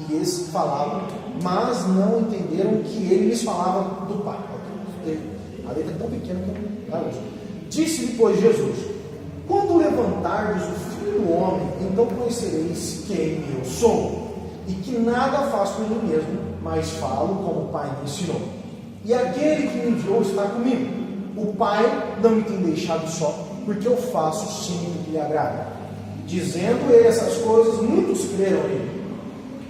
lhes falava, mas não entenderam que ele lhes falava do Pai. A letra é tão pequena que não dá. Disse-lhe, pois, Jesus: quando levantardes o Filho do Homem, então conhecereis quem eu sou, e que nada faço por mim mesmo, mas falo como o Pai me ensinou. E aquele que me enviou está comigo. O Pai não me tem deixado só, porque eu faço sim o que lhe agrada. Dizendo ele essas coisas, muitos creram nele.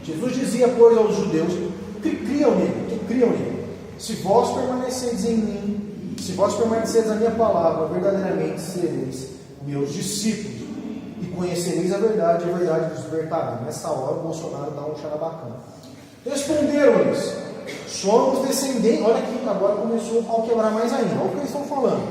Jesus dizia, pois, aos judeus que criam nele: se vós permanecedes em mim, se vós permanecedes na minha palavra, verdadeiramente sereis meus discípulos, e conhecereis a verdade vos libertará. Nessa hora o Bolsonaro dá um charabacana. Responderam-lhes: somos descendentes. Olha aqui, agora começou a quebrar mais ainda. Olha o que eles estão falando.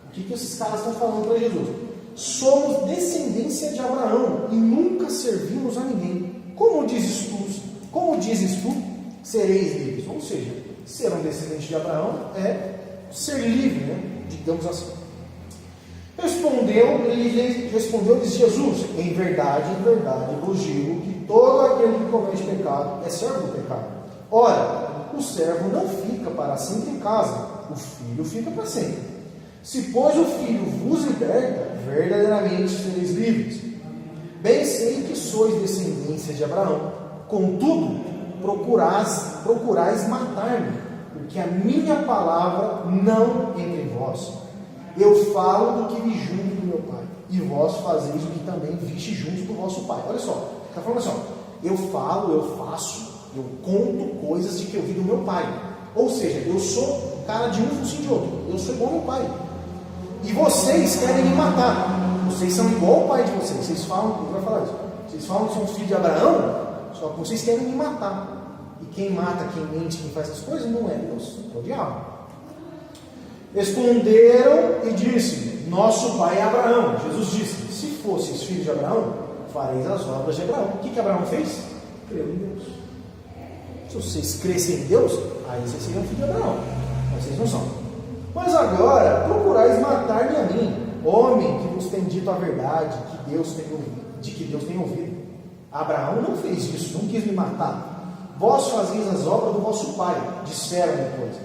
O que esses caras estão falando para Jesus? Somos descendência de Abraão e nunca servimos a ninguém. Como dizes tu, sereis livres. Ou seja, ser um descendente de Abraão é ser livre, né? Digamos assim. Respondeu-lhes Jesus: em verdade vos digo que todo aquele que comete pecado é servo do pecado. Ora, o servo não fica para sempre em casa, o filho fica para sempre. Se, pois, o Filho vos liberta, verdadeiramente sereis livres. Bem sei que sois descendência de Abraão, contudo, procurais matar-me, porque a minha palavra não entra em vós. Eu falo do que vi junto do meu Pai, e vós fazeis o que também viste junto do vosso Pai. Olha só, está falando assim, eu falo, eu faço, eu conto coisas de que eu vi do meu Pai. Ou seja, eu sou cara de um focinho de outro, eu sou igual ao meu Pai. E vocês querem me matar. Vocês são igual ao pai de vocês. Vocês falam, eu vou falar isso. Vocês falam que são filhos de Abraão, só que vocês querem me matar. E quem mata, quem mente, quem faz essas coisas não é Deus, é o diabo. Responderam e disse: nosso pai é Abraão. Jesus disse: se fosseis filhos de Abraão, fareis as obras de Abraão. O que Abraão fez? Creu em Deus. Se vocês crescem em Deus, aí vocês seriam filhos de Abraão. Mas vocês não são. Mas agora procurais matar-me a mim, homem que vos tem dito a verdade de que Deus tem ouvido. Abraão não fez isso, não quis me matar. Vós fazeis as obras do vosso pai, disseram depois.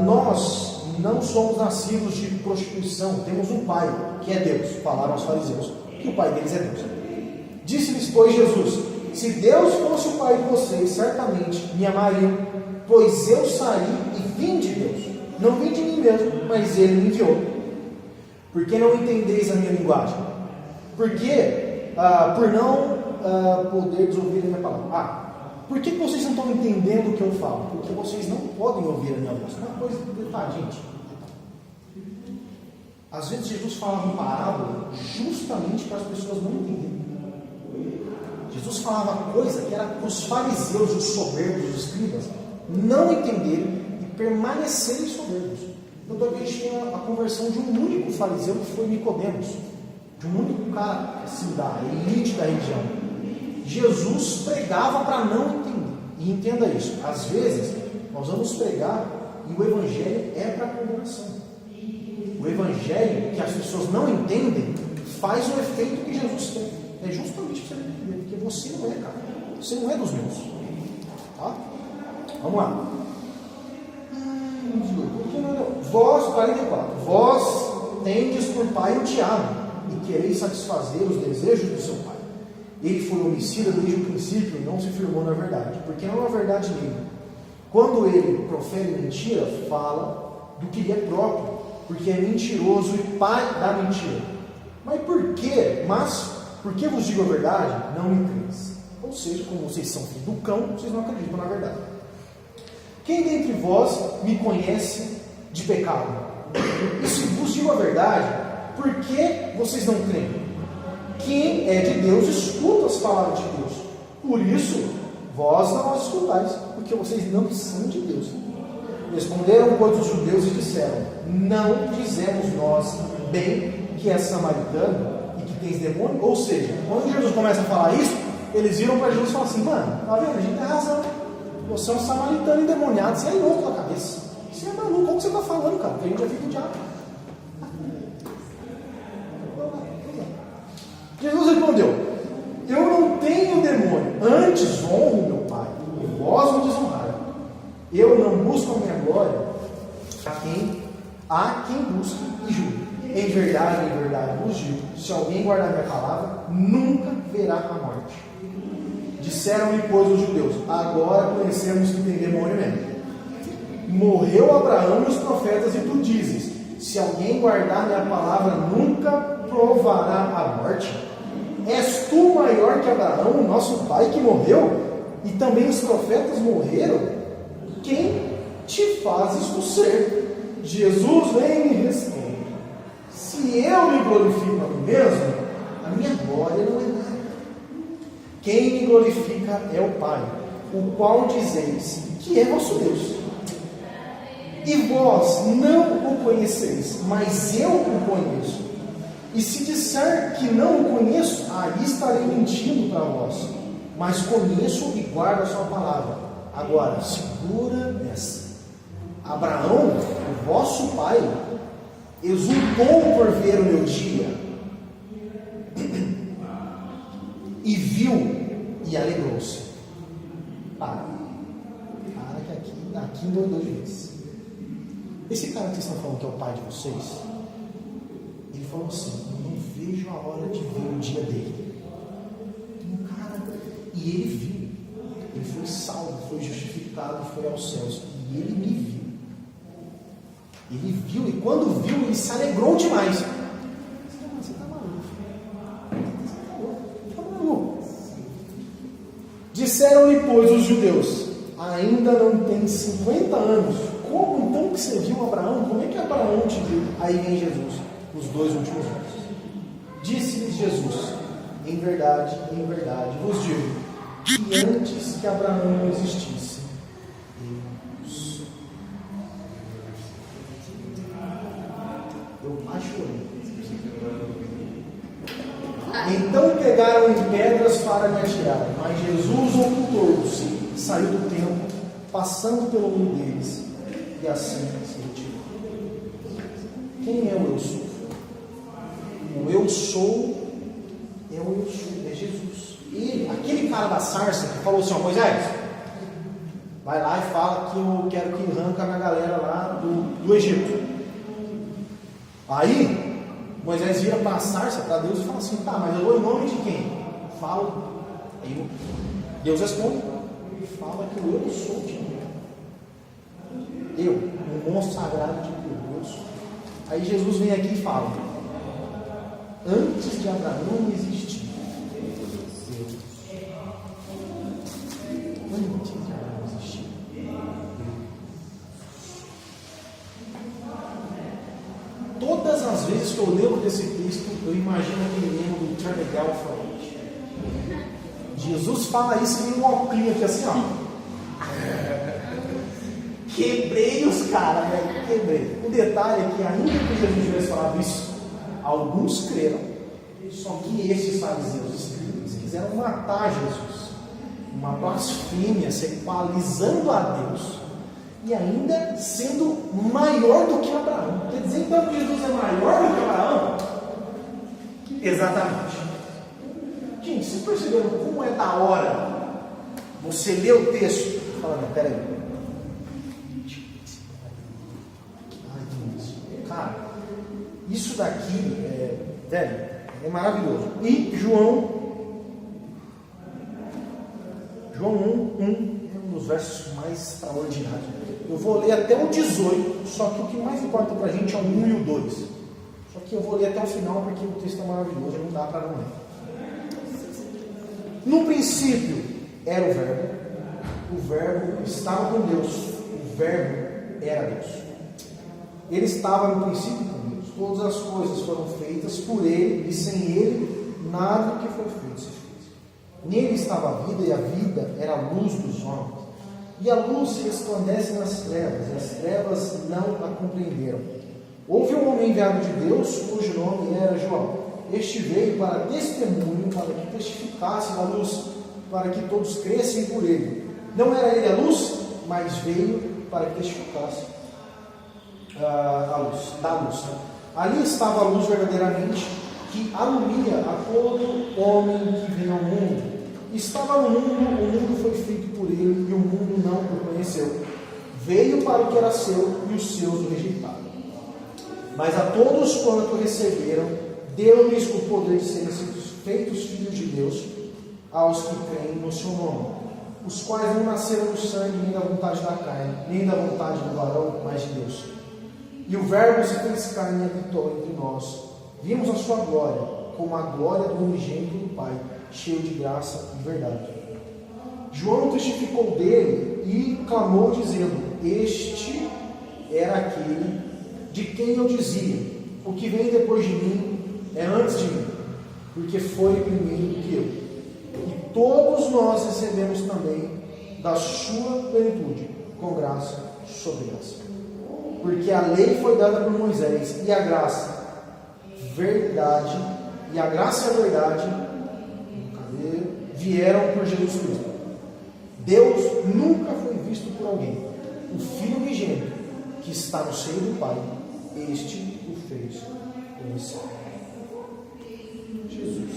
Nós não somos nascidos de prostituição, temos um pai, que é Deus. Falaram aos fariseus que o pai deles é Deus. Disse-lhes, pois, Jesus: se Deus fosse o pai de vocês, certamente me amariam, pois eu saí e vim de Deus. Não vim de mim mesmo, mas Ele me enviou. Por que não entendeis a minha linguagem? Por não poderes ouvir a minha palavra. Por que vocês não estão entendendo o que eu falo? Porque vocês não podem ouvir a minha voz. Uma coisa de detalhe, gente. Às vezes Jesus falava em parábola justamente para as pessoas não entenderem. Jesus falava coisa que era para os fariseus, os soberbos, os escribas, não entenderem permanecerem soberbos. Então a gente tem a conversão de um único fariseu, que foi Nicodemos, de um único cara assim, da elite da religião. Jesus pregava para não entender. E entenda isso, às vezes nós vamos pregar e o evangelho é para condenação. O evangelho que as pessoas não entendem faz o efeito que Jesus tem. É justamente para você entender, porque você não é, cara. Você não é dos meus. Tá? Vamos lá. Vós, 44, vós tendes por pai o diabo e quereis satisfazer os desejos do seu pai. Ele foi homicida desde o princípio e não se firmou na verdade, porque não há verdade nele. Quando ele profere mentira, fala do que lhe é próprio, porque é mentiroso e pai da mentira. Mas por que vos digo a verdade? Não me creis. Ou seja, como vocês são filhos do cão, vocês não acreditam na verdade. Quem dentre vós me conhece de pecado? E se vos digo a verdade, por que vocês não creem? Quem é de Deus escuta as palavras de Deus. Por isso, vós não as escutais, porque vocês não são de Deus. Responderam, pois, os judeus e disseram: não dizemos nós bem que é samaritano e que tens demônio? Ou seja, quando Jesus começa a falar isso, eles viram para Jesus e falaram assim: mano, tá vendo? A gente tem razão. Você é um samaritano endemoniado, você é louco na cabeça. Você é maluco, como você está falando, cara? Porque a gente é filho do diabo. Jesus respondeu: eu não tenho demônio, antes honro meu Pai, e vós me desonrai. Eu não busco a minha glória a quem há quem busque e julgue. Em verdade vos digo, se alguém guardar minha palavra, nunca verá a morte. Disseram-lhe, pois, os judeus: agora conhecemos que tem demônio mesmo. Morreu Abraão e os profetas, e tu dizes: se alguém guardar minha palavra, nunca provará a morte. És tu maior que Abraão, nosso pai, que morreu? E também os profetas morreram? Quem te fazes tu ser? Jesus vem e me responde: se eu me glorifico a mim mesmo, a minha glória não é nada. Quem me glorifica é o Pai, o qual dizeis que é vosso Deus. E vós não o conheceis, mas eu o conheço. E se disser que não o conheço, aí estarei mentindo para vós. Mas conheço e guardo a sua palavra. Agora, segura essa. Abraão, o vosso pai, exultou por ver o meu dia, e viu e alegrou-se. Para que aqui dois vezes. Esse cara que vocês estão falando que é o pai de vocês, ele falou assim: eu não vejo a hora de ver o dia dele. Cara, e ele viu, ele foi salvo, foi justificado, foi aos céus, e ele me viu. Ele viu, e quando viu, ele se alegrou demais. Você está maluco? Disseram-lhe, pois, os judeus: ainda não tem 50 anos. Como então que você viu Abraão? Como é que Abraão te viu? Aí vem Jesus, os 2 últimos versos. Disse-lhes Jesus: em verdade vos digo, que antes que Abraão existisse, eu chorei. Então pegaram em pedras para me atirar, mas Jesus ocultou-se, saiu do templo, passando pelo meio deles, e assim se retirou. Quem é o eu sou? O eu sou é o eu sou, é Jesus. Ele, aquele cara da sarça que falou assim: ó, Moisés, vai lá e fala que eu quero que arranca a minha galera lá do Egito. Aí Moisés vira para a sarça, para Deus, e fala assim: tá, mas eu vou em nome de quem? Fala. Aí Deus responde: fala que o eu sou de mim. Eu, o monstro sagrado de Deus. Aí Jesus vem aqui e fala: antes de Abraão existir, Deus. Antes de Abraão existir, todas as vezes que eu leio desse texto, eu imagino aquele meme do Turn It Down for It. Jesus fala isso em um óculos aqui assim, ó. Quebrei os caras, velho. Quebrei. O detalhe é que, ainda que Jesus tivesse falado isso, alguns creram. Só que esses fariseus, os escribas, quiseram matar Jesus. Uma blasfêmia, se equalizando a Deus. E ainda sendo maior do que Abraão. Quer dizer então que Jesus é maior do que Abraão? Exatamente. Gente, vocês perceberam como é da hora você ler o texto e falar: não, peraí. Cara, isso daqui velho, é maravilhoso. E João 1 é um dos versos mais extraordinários. Eu vou ler até o 18, só que o que mais importa pra gente é o 1 e o 2. Só que eu vou ler até o final porque o texto é maravilhoso, não dá para não ler. No princípio era o verbo estava com Deus, o verbo era Deus. Ele estava no princípio com Deus. Todas as coisas foram feitas por Ele, e sem Ele nada que foi feito se fez. Nele estava a vida, e a vida era a luz dos homens. E a luz resplandece nas trevas, e as trevas não a compreenderam. Houve um homem enviado de Deus, cujo nome era João. Este veio para testemunho, para que testificasse da luz, para que todos crescem por ele. Não era ele a luz, mas veio para que testificasse a luz, da luz. Ali estava a luz verdadeiramente, que alumia a todo homem que vem ao mundo. Estava no mundo, o mundo foi feito por ele, e o mundo não o conheceu. Veio para o que era seu, e os seus o rejeitaram. Mas a todos quanto receberam, deu-lhes o poder de serem feitos filhos de Deus, aos que creem no seu nome, os quais não nasceram do sangue, nem da vontade da carne, nem da vontade do varão, mas de Deus. E o Verbo se fez carne e habitou entre nós. Vimos a sua glória, como a glória do unigênito do Pai, cheio de graça e verdade. João testificou dele e clamou, dizendo: Este era aquele de quem eu dizia: o que vem depois de mim é antes de mim, porque foi primeiro que eu. E todos nós recebemos também da sua plenitude, com graça sobre graça. Porque a lei foi dada por Moisés, e a graça, verdade, e a graça e a verdade vieram por Jesus Cristo. Deus nunca foi visto por alguém. O Filho unigênito, que está no seio do Pai, este o fez conhecer. Jesus,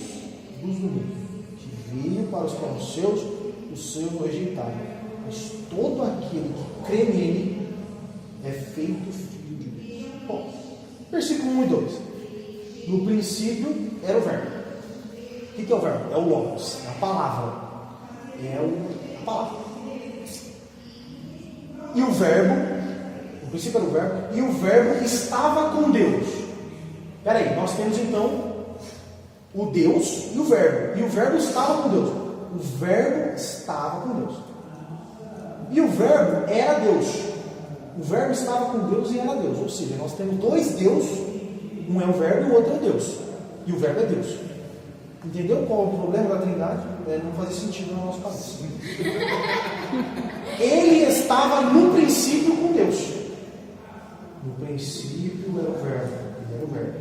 luz do mundo, que veio para os seus o rejeitaram. Mas todo aquele que crê nele é feito filho de Deus. Bom, versículo 1 e 2. No princípio era o Verbo. O que é o Verbo? É o Logos, é a palavra. A palavra. E o Verbo, no princípio era o Verbo, e o Verbo estava com Deus. Espera aí, nós temos então o Deus e o Verbo. E o Verbo estava com Deus. O Verbo estava com Deus. E o Verbo era Deus. O Verbo estava com Deus e era Deus. Ou seja, nós temos dois Deus. Um é o Verbo e o outro é Deus. E o Verbo é Deus. Entendeu qual é o problema da Trindade? Não fazia sentido na nossa cabeça. Ele estava no princípio com Deus. No princípio era o Verbo. Ele era o Verbo.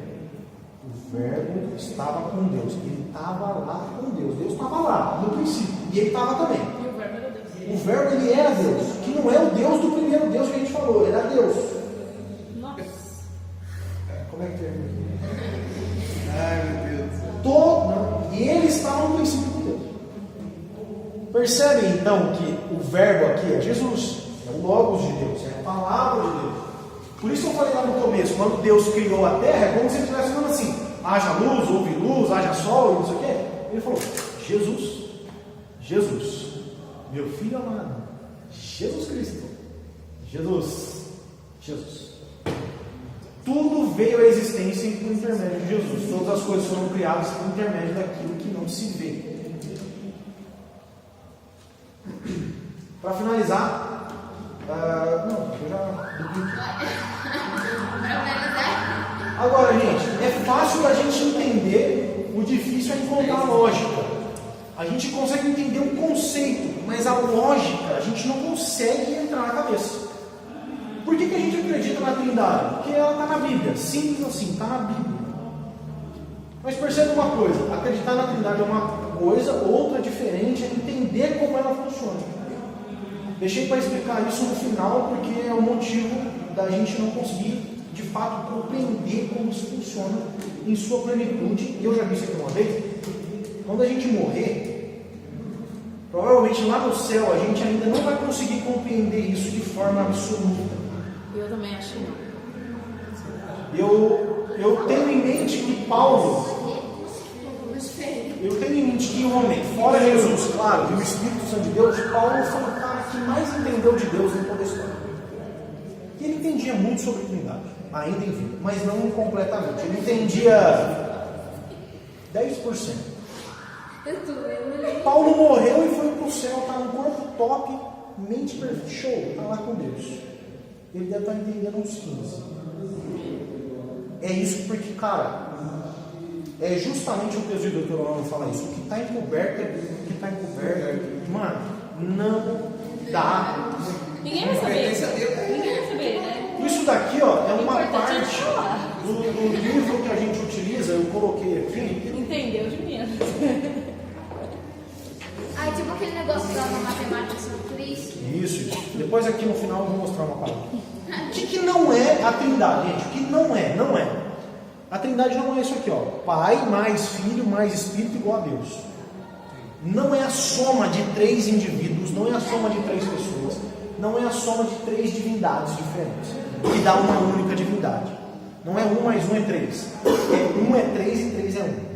O Verbo estava com Deus. Ele estava lá com Deus. Deus estava lá, no princípio. E ele estava também. E o Verbo era Deus. O Verbo, ele era Deus. Que não é o Deus do primeiro Deus que a gente falou. Ele era Deus. Nossa. Como é que termina? Ai, meu Deus. E ele estava no princípio com Deus. Percebem então que o Verbo aqui é Jesus. É o Logos de Deus. É a palavra de Deus. Por isso eu falei lá no começo, quando Deus criou a terra, é como se ele estivesse falando assim: haja luz, houve luz, haja sol, e não sei o quê. Ele falou: Jesus, meu filho amado, Jesus Cristo, Jesus. Tudo veio à existência por intermédio de Jesus. Todas as coisas foram criadas por intermédio daquilo que não se vê. Para finalizar, Agora, gente, é fácil a gente entender, o difícil é encontrar a lógica. A gente consegue entender o conceito, mas a lógica a gente não consegue entrar na cabeça. Por que a gente acredita na Trindade? Porque ela está na Bíblia, simples assim, está na Bíblia. Mas percebe uma coisa, acreditar na Trindade é uma coisa, outra diferente é entender como ela funciona. Deixei para explicar isso no final, porque é o motivo da gente não conseguir, de fato, compreender como isso funciona em sua plenitude. E eu já disse aqui uma vez, quando a gente morrer, provavelmente lá no céu a gente ainda não vai conseguir compreender isso de forma absoluta. Eu também acho que não. Eu tenho em mente que Paulo... Eu tenho em mente que o homem, fora Jesus, claro, e o Espírito Santo de Deus, Paulo foi o cara que mais entendeu de Deus em toda a história. E ele entendia muito sobre a Trindade, ainda em vida, mas não completamente. Ele entendia 10%. Paulo morreu e foi para o céu, está no corpo top, mente perfeita, show, está lá com Deus. Ele deve estar entendendo uns 15. É isso porque, cara, é justamente o texto de Deuteronômio fala isso. O que está encoberto é o que está encoberto. Mano, não dá. Ninguém vai saber. Ninguém vai saber, né? Isso daqui, ó, é uma importante é parte falar. do livro que a gente utiliza. Eu coloquei aqui. Entendeu de menos. Ah, tipo aquele negócio da matemática sobre Cristo. Isso. Depois aqui no final eu vou mostrar uma palavra. O que não é a Trindade, gente? O que não é? Não é. A Trindade não é isso aqui, ó. Pai mais Filho mais Espírito igual a Deus. Não é a soma de 3 indivíduos, não é a soma de 3 pessoas, não é a soma de 3 divindades diferentes, que dá uma única divindade. Não é 1 mais 1 é 3. É 1 é 3 e 3 é 1.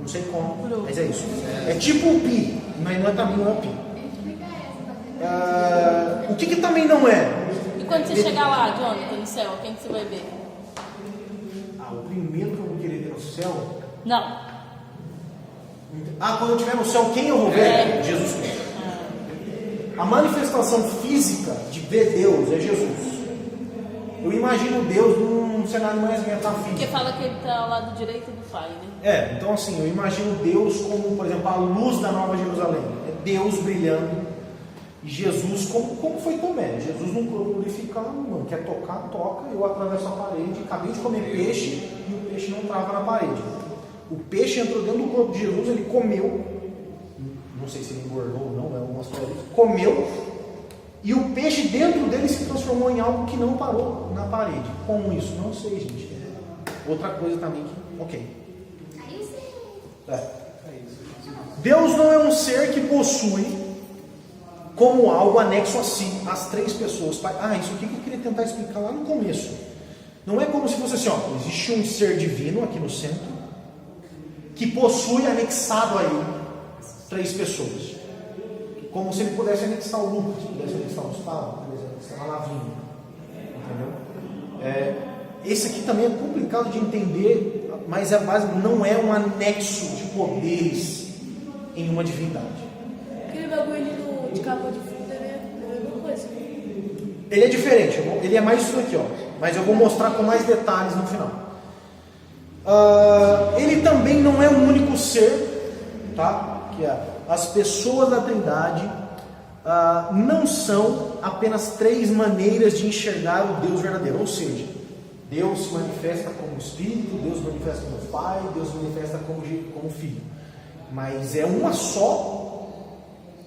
Não sei como, mas é isso. É tipo o pi, mas não é também não é o pi. O que também não é? E quando você chegar lá, Jonathan, no céu, quem que você vai ver? O primeiro que eu vou querer ver no céu... Não. Quando eu estiver no céu, quem eu vou ver? Jesus Cristo. A manifestação física de ver Deus é Jesus. Eu imagino Deus num cenário mais metafísico. Porque fala que ele está ao lado direito do Pai, né? Então assim, eu imagino Deus como, por exemplo, a luz da Nova Jerusalém. É Deus brilhando. E Jesus, como foi Tomé? Jesus não glorificava, não quer tocar, toca. Eu atravesso a parede, acabei de comer peixe e o peixe não trava na parede. O peixe entrou dentro do corpo de Jesus, ele comeu. Não sei se ele engordou ou não, é uma história disso. Comeu. E o peixe dentro dele se transformou em algo que não parou na parede. Como isso? Não sei, gente. Outra coisa também que... Ok. Aí você... Deus não é um ser que possui como algo anexo a si, as três pessoas. Isso aqui que eu queria tentar explicar lá no começo. Não é como se fosse assim, existe um ser divino aqui no centro, que possui anexado a ele três pessoas. Como se ele pudesse anexar o Lucas, pudesse anexar o Gustavo, pudesse anexar a Lavínia. Entendeu? Esse aqui também é complicado de entender, mas a base não é um anexo de poderes em uma divindade. Aquele bagulho de capa de fundo é a mesma coisa. Ele é diferente, ele é mais isso aqui, mas eu vou mostrar com mais detalhes no final. Ele também não é o único ser, tá? Que as pessoas da Trindade não são apenas três maneiras de enxergar o Deus verdadeiro, ou seja, Deus se manifesta como Espírito, Deus se manifesta como Pai, Deus se manifesta como Filho, mas é uma só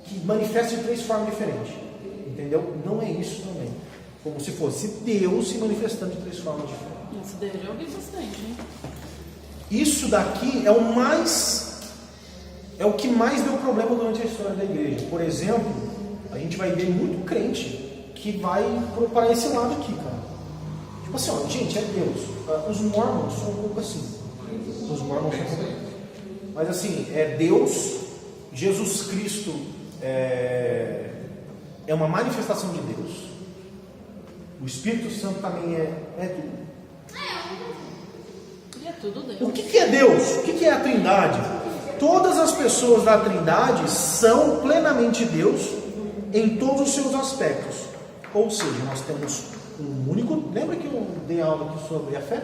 que manifesta de três formas diferentes, entendeu? Não é isso também, como se fosse Deus se manifestando de três formas diferentes. Isso daí eu vi bastante, hein? Isso daqui é o que mais deu problema durante a história da igreja. Por exemplo, a gente vai ver muito crente que vai para esse lado aqui, cara. Tipo assim, gente, é Deus. Os mormons são um pouco assim. Os mormons são um pouco assim. Mas assim, é Deus, Jesus Cristo é uma manifestação de Deus. O Espírito Santo também é tudo. É tudo Deus. O que é Deus? O que é a Trindade? Todas as pessoas da Trindade são plenamente Deus em todos os seus aspectos. Ou seja, nós temos um único... Lembra que eu dei aula aqui sobre a fé?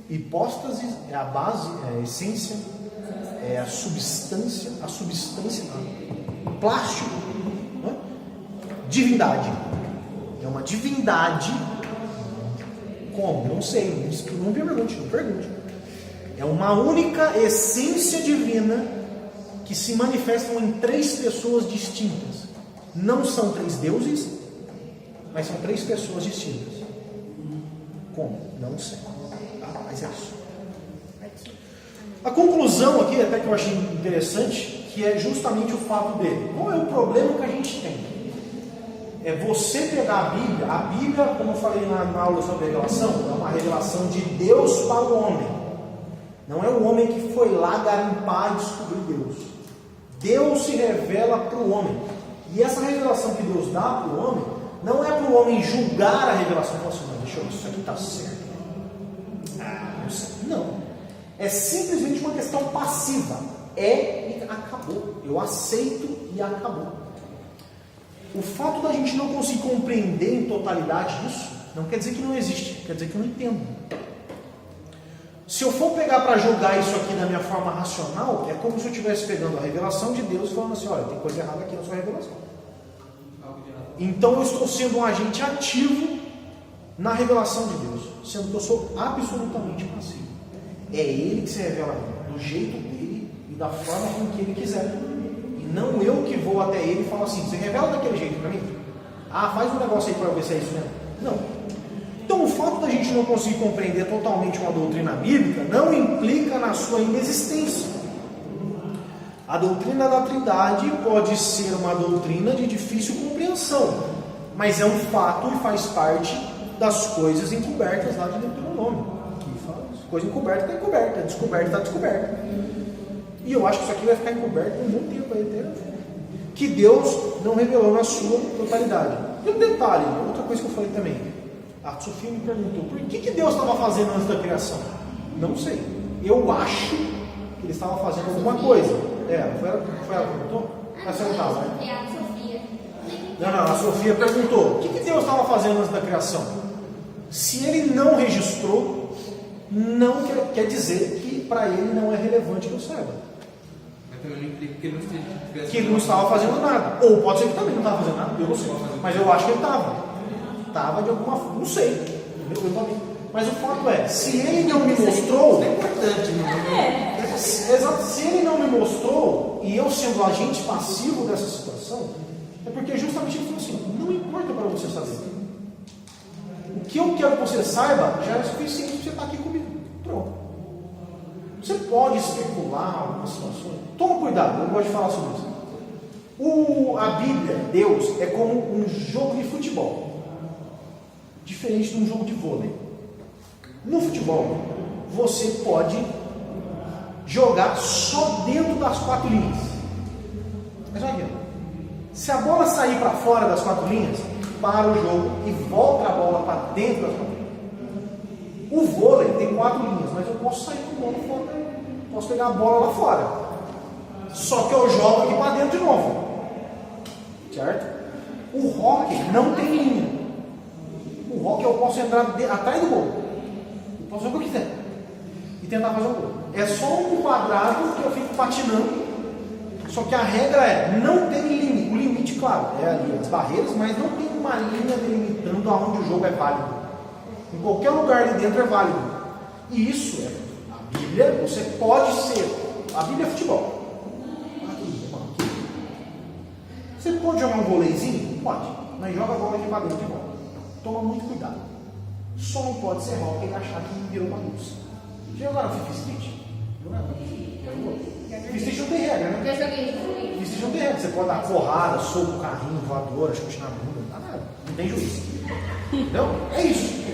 Hipóstase é a base, é a essência, é a substância, plástico, né? Divindade. É uma divindade. Como? Não sei, não me pergunte. É uma única essência divina que se manifestam em três pessoas distintas. Não são três deuses, mas são três pessoas distintas. Como? Não sei. Mas é isso. A conclusão aqui, até que eu achei interessante, que é justamente o fato dele. Qual é o problema que a gente tem? É você pegar a Bíblia, como eu falei na aula sobre revelação, é uma revelação de Deus para o homem. Não é o homem que foi lá garimpar e descobrir Deus. Deus se revela para o homem. E essa revelação que Deus dá para o homem, não é para o homem julgar a revelação. Nossa, deixa eu ver se isso aqui está certo. Não sei. Não. É simplesmente uma questão passiva. É e acabou. Eu aceito e acabou. O fato da gente não conseguir compreender em totalidade isso, não quer dizer que não existe, quer dizer que eu não entendo. Se eu for pegar para julgar isso aqui da minha forma racional, é como se eu estivesse pegando a revelação de Deus e falando assim, olha, tem coisa errada aqui na sua revelação. Então eu estou sendo um agente ativo na revelação de Deus, sendo que eu sou absolutamente passivo. É Ele que se revela do jeito dele e da forma com que Ele quiser. Não eu que vou até ele e falo assim, você revela daquele jeito para mim? Faz um negócio aí para eu ver se é isso mesmo. Não. Então o fato da gente não conseguir compreender totalmente uma doutrina bíblica não implica na sua inexistência. A doutrina da Trindade pode ser uma doutrina de difícil compreensão, mas é um fato e faz parte das coisas encobertas lá de Deuteronômio. coisa encoberta está encoberta, descoberta está descoberta. E eu acho que isso aqui vai ficar encoberto por um bom tempo aí, que Deus não revelou na sua totalidade. E um detalhe, outra coisa que eu falei também. A Sofia me perguntou, por que Deus estava fazendo antes da criação? Não sei. Eu acho que Ele estava fazendo alguma coisa. Foi ela que perguntou? Mas você não estava, né? É a Sofia. Não, a Sofia perguntou, o que Deus estava fazendo antes da criação? Se Ele não registrou, não quer dizer que para Ele não é relevante que eu saiba. Mas também não implica que Ele não estivesse... Que Ele não estava fazendo nada. Ou pode ser que também não estava fazendo nada, eu não sei. Mas eu acho que Ele estava. Estava de alguma forma, não sei. Mas o fato é, se Ele não me mostrou... Isso é importante, não Exato, se Ele não me mostrou, e eu sendo agente passivo dessa situação, é porque justamente Ele falou assim, não importa para você saber. O que eu quero que você saiba já é suficiente para você estar aqui comigo. Pronto. Você pode especular algumas situações. Toma cuidado, eu gosto de falar sobre isso. A Bíblia, Deus, é como um jogo de futebol. Diferente de um jogo de vôlei. No futebol, você pode jogar só dentro das 4 linhas. Mas olha aqui. Se a bola sair para fora das 4 linhas, para o jogo e volta a bola para dentro das 4 linhas. O vôlei tem 4 linhas, mas eu posso sair com a bola fora. Posso pegar a bola lá fora. Só que eu jogo aqui para dentro de novo. Certo? O hóquei não tem linha. O hóquei eu posso entrar atrás do gol. Eu posso fazer o que eu quiser. E tentar fazer o gol. É só um quadrado que eu fico patinando. Só que a regra é, não tem limite. O limite, claro, é ali as barreiras, mas não tem uma linha delimitando aonde o jogo é válido. Em qualquer lugar ali dentro é válido. E isso é a Bíblia, você pode ser. A Bíblia é futebol. Você pode jogar um vôleizinho? Pode. Mas joga a bola aqui para dentro de bola. Toma muito cuidado. Só não pode ser hóquei e achar que virou bagunça. Já jogaram FIFA Street? FIFA Street não tem regra, né? Já joguei. FIFA Street não tem regra. Você pode dar porrada, soco, carrinho, voadora, chute na bunda, não dá nada. Não tem juiz. Entendeu? É isso.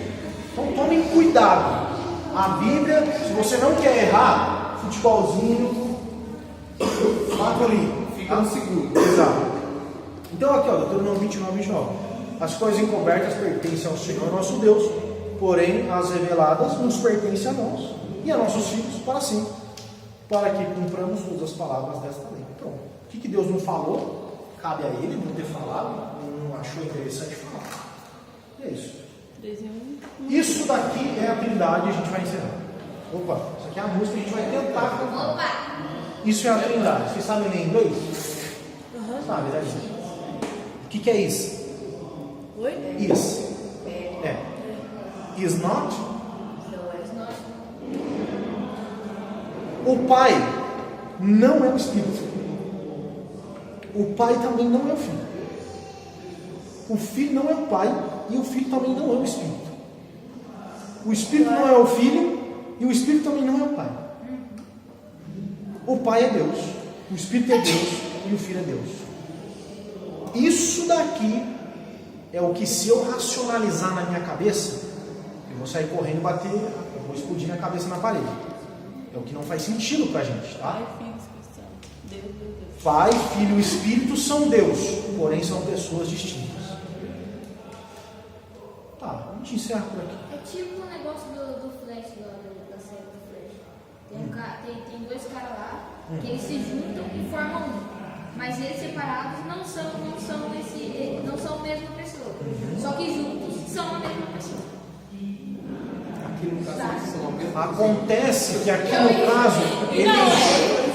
Então tomem cuidado. A Bíblia, se você não quer errar, futebolzinho, fato ali. Fica no seguro. Exato. Então aqui, ó, Deuteronômio 29, 29. As coisas encobertas pertencem ao Senhor nosso Deus, porém as reveladas nos pertencem a nós e a nossos filhos para sempre, para que cumpramos todas as palavras desta lei. Pronto. O que Deus não falou, cabe a Ele não ter falado, não achou interessante falar. E é isso. Isso daqui é a Trindade e a gente vai encerrar. Opa, isso aqui é a música, a gente vai tentar cantar. Opa! Isso é a Trindade. Vocês sabem ler inglês? Sabe, né? O que é isso? Oi? Is. Is not? O Pai não é o Espírito. O Pai também não é o Filho. O Filho não é o Pai e o Filho também não é o Espírito. O Espírito não é o Filho e o Espírito também não é o Pai. O Pai é Deus, o Espírito é Deus e o Filho é Deus. Isso daqui é o que, se eu racionalizar na minha cabeça, eu vou sair correndo e bater, eu vou explodir minha cabeça na parede. É o que não faz sentido pra gente, tá? Pai, Filho e Espírito são Deus, porém são pessoas distintas. Tá, a gente encerra por aqui. É tipo o negócio do Flash, da série do Flash. Tem 2 caras lá, que eles se juntam e formam um. Mas eles separados não são a mesma pessoa. Só que juntos são a mesma pessoa. Aqui no caso eles são a mesma. Acontece que aqui no caso eles...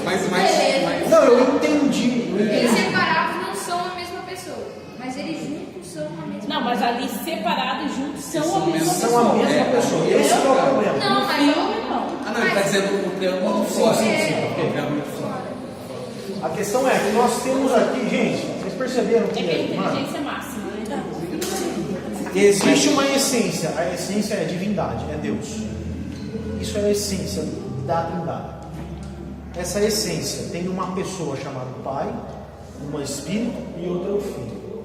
Mas Não, eu entendi. Eles separados não são a mesma pessoa. Mas eles juntos são a mesma pessoa. Não, mas ali separados e juntos são a mesma pessoa. São a mesma pessoa. Esse é o problema. Não, mas Não. Ah, não, ele está dizendo o triângulo de fora. Sim. O triângulo de fora. A questão é que nós temos aqui, gente, vocês perceberam que É pela inteligência máxima, né? existe uma essência. A essência é a divindade, é Deus. Isso é a essência da Trindade. Essa essência tem uma pessoa chamada Pai, uma Espírito e outra é o Filho,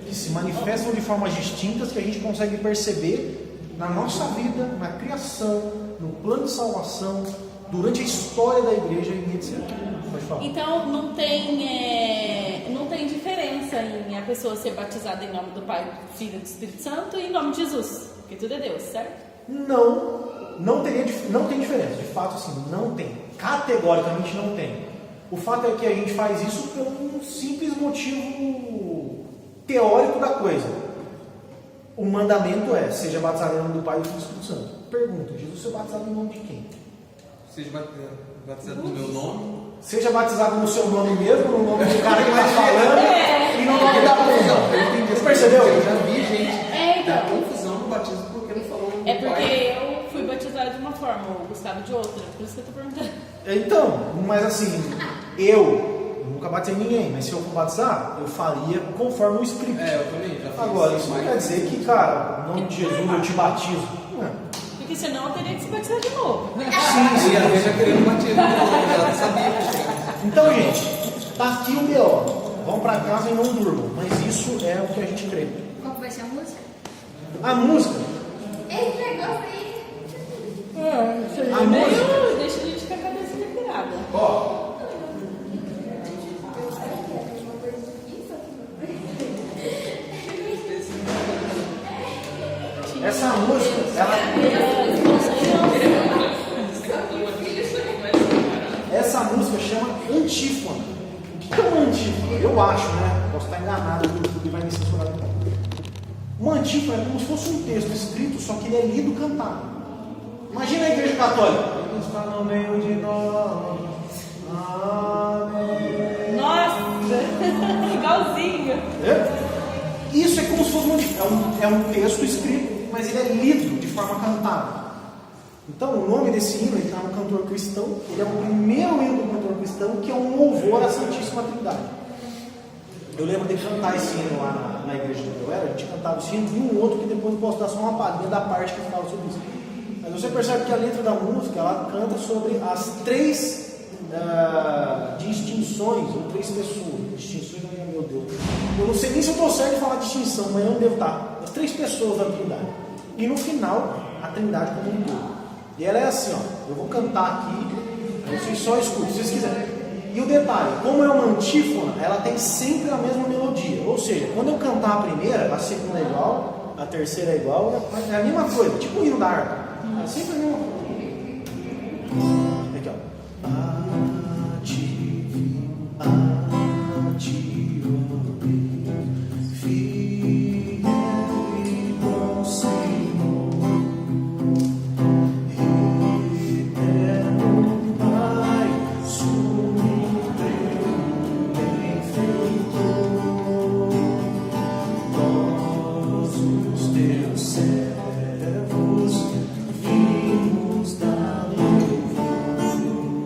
que se manifestam de formas distintas que a gente consegue perceber na nossa vida, na criação, no plano de salvação, durante a história da igreja e etc. Pode falar. Então não tem diferença em a pessoa ser batizada em nome do Pai, do Filho e do Espírito Santo e em nome de Jesus, porque tudo é Deus, certo? Não tem diferença. De fato, assim, não tem. Categoricamente não tem. O fato é que a gente faz isso por um simples motivo teórico da coisa. O mandamento é: seja batizado em nome do Pai e do Filho e do Espírito Santo. Pergunta: Jesus foi batizado em nome de quem? Seja batizado no meu nome. Seja batizado no seu nome mesmo, no nome do cara que está falando e no nome da pomba. Eu entendi. Você percebeu? Eu já vi gente Então. dar confusão no batismo porque não falou no É porque pai. eu fui batizada de uma forma, o Gustavo de outra, por isso que eu tô perguntando. Então, mas assim, eu nunca batizei ninguém, mas se eu for batizar, eu faria conforme o Espírito. Eu também já fiz. Agora, isso não quer dizer que, cara, em nome de Jesus eu te batizo. Não. Porque senão eu teria que se batizar de novo. Sim, a gente já querendo batismo. Ela sabia que chegava. Então, gente, tá aqui o B.O. Vão pra casa e não durmam, mas isso é o que a gente crê. Qual que vai ser a música? A música, Esse negócio aí. a música, Deixa a gente com a cabeça virada. ó, essa música, essa música chama antífona. O que é uma antífona? Eu acho, né? Posso estar enganado, o YouTube vai me censurar. Uma antífona é como se fosse um texto escrito, só que ele é lido cantado. Imagina a igreja católica. Deus está no meio de nós. Amém. Nossa, igualzinho. Isso é como se fosse é um texto escrito, mas ele é lido de forma cantada. Então, o nome desse hino está no cantor cristão. Ele é o primeiro hino do cantor cristão, que é um louvor à Santíssima Trindade. Eu lembro de cantar esse hino lá na igreja que eu era. A gente cantava esse hino e um outro que depois eu posso dar só uma palhinha da parte que fala sobre isso. Mas você percebe que a letra da música, ela canta sobre as três distinções, ou três pessoas. Distinções, meu Deus. Eu não sei nem se eu estou certo de falar distinção, mas eu não devo estar. As três pessoas da Trindade. E no final, a Trindade como um todo. E ela é assim, ó. Eu vou cantar aqui, vocês só escutem, se vocês quiserem. E o detalhe, como é uma antífona, ela tem sempre a mesma melodia. Ou seja, quando eu cantar a primeira, a segunda é igual, a terceira é igual, é a mesma coisa, tipo o hino da harpa. É sempre a mesma coisa. Aqui, ó. A ti, fiel e bom Senhor, eterno Pai, supremo benfeitor, nós os teus servos vimos dar louvor.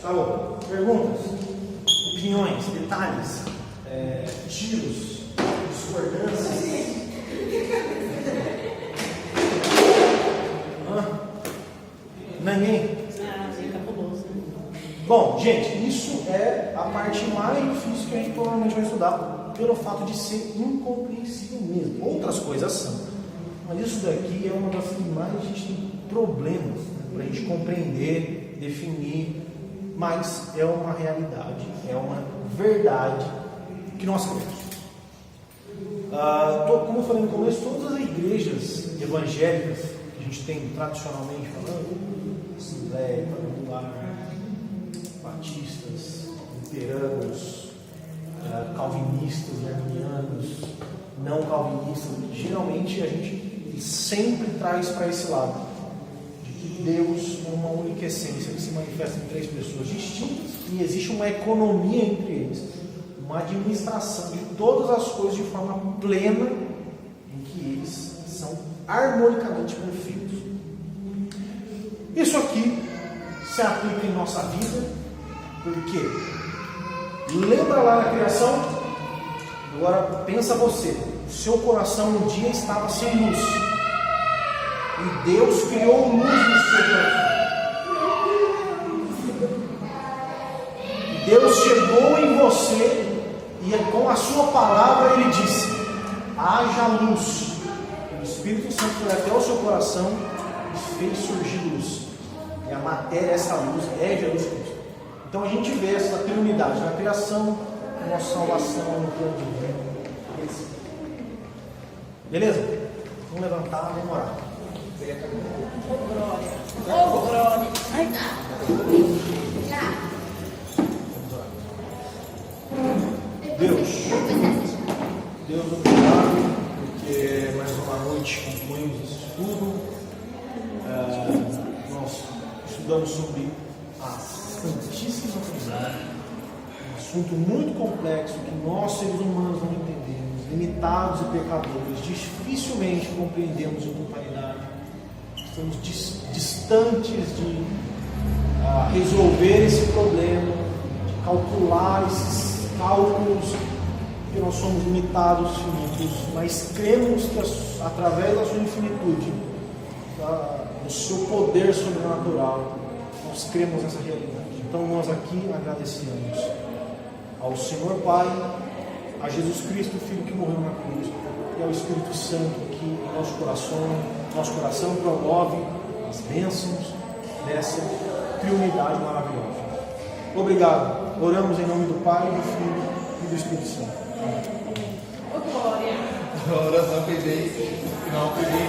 Alô? Perguntas? Opiniões? Detalhes? Tiros? Discordâncias? Ninguém? Ah, é cabuloso. Bom, gente, isso é a parte mais difícil que a gente provavelmente vai estudar, pelo fato de ser incompreensível mesmo. Outras coisas são, mas isso daqui é uma das que mais a gente tem problemas, né, para a gente compreender, definir, mas é uma realidade, é uma verdade que nós cremos. Como eu falei no começo, todas as igrejas evangélicas que a gente tem tradicionalmente falando, Assembleia, Quadrangular, batistas, luteranos, calvinistas, arminianos, não calvinistas, geralmente a gente sempre traz para esse lado de que Deus é uma única essência que se manifesta em 3 pessoas distintas e existe uma economia entre eles, uma administração de todas as coisas de forma plena, em que eles são harmonicamente perfeitos. Isso aqui se aplica em nossa vida, porque lembra lá na criação? Agora pensa você, o seu coração um dia estava sem luz, e Deus criou luz no seu coração. E Deus chegou em você e com a sua palavra Ele disse: haja luz. O Espírito Santo foi até o seu coração e fez surgir luz. E a matéria, essa luz, é Jesus Cristo. Então a gente vê essa triunidade na criação, na nossa salvação, no plano divino. Beleza? Vamos levantar, vamos orar. Oh, glória! Ai, Deus, obrigado, porque mais uma noite concluímos esse estudo. Nós estudamos sobre a Santíssima Trindade, um assunto muito complexo que nós, seres humanos, não entendemos, limitados e pecadores, dificilmente compreendemos em totalidade. Estamos distantes de resolver esse problema, de calcular esses cálculos, porque nós somos limitados, finitos, mas cremos que através da sua infinitude, do seu poder sobrenatural, nós cremos nessa realidade. Então nós aqui agradecemos ao Senhor Pai, a Jesus Cristo, Filho que morreu na cruz, e ao Espírito Santo que em nosso coração promove as bênçãos dessa triunidade maravilhosa. Obrigado. Oramos em nome do Pai, do Filho e do Espírito Santo. oh, glória! A oração foi bem, no final foi bem.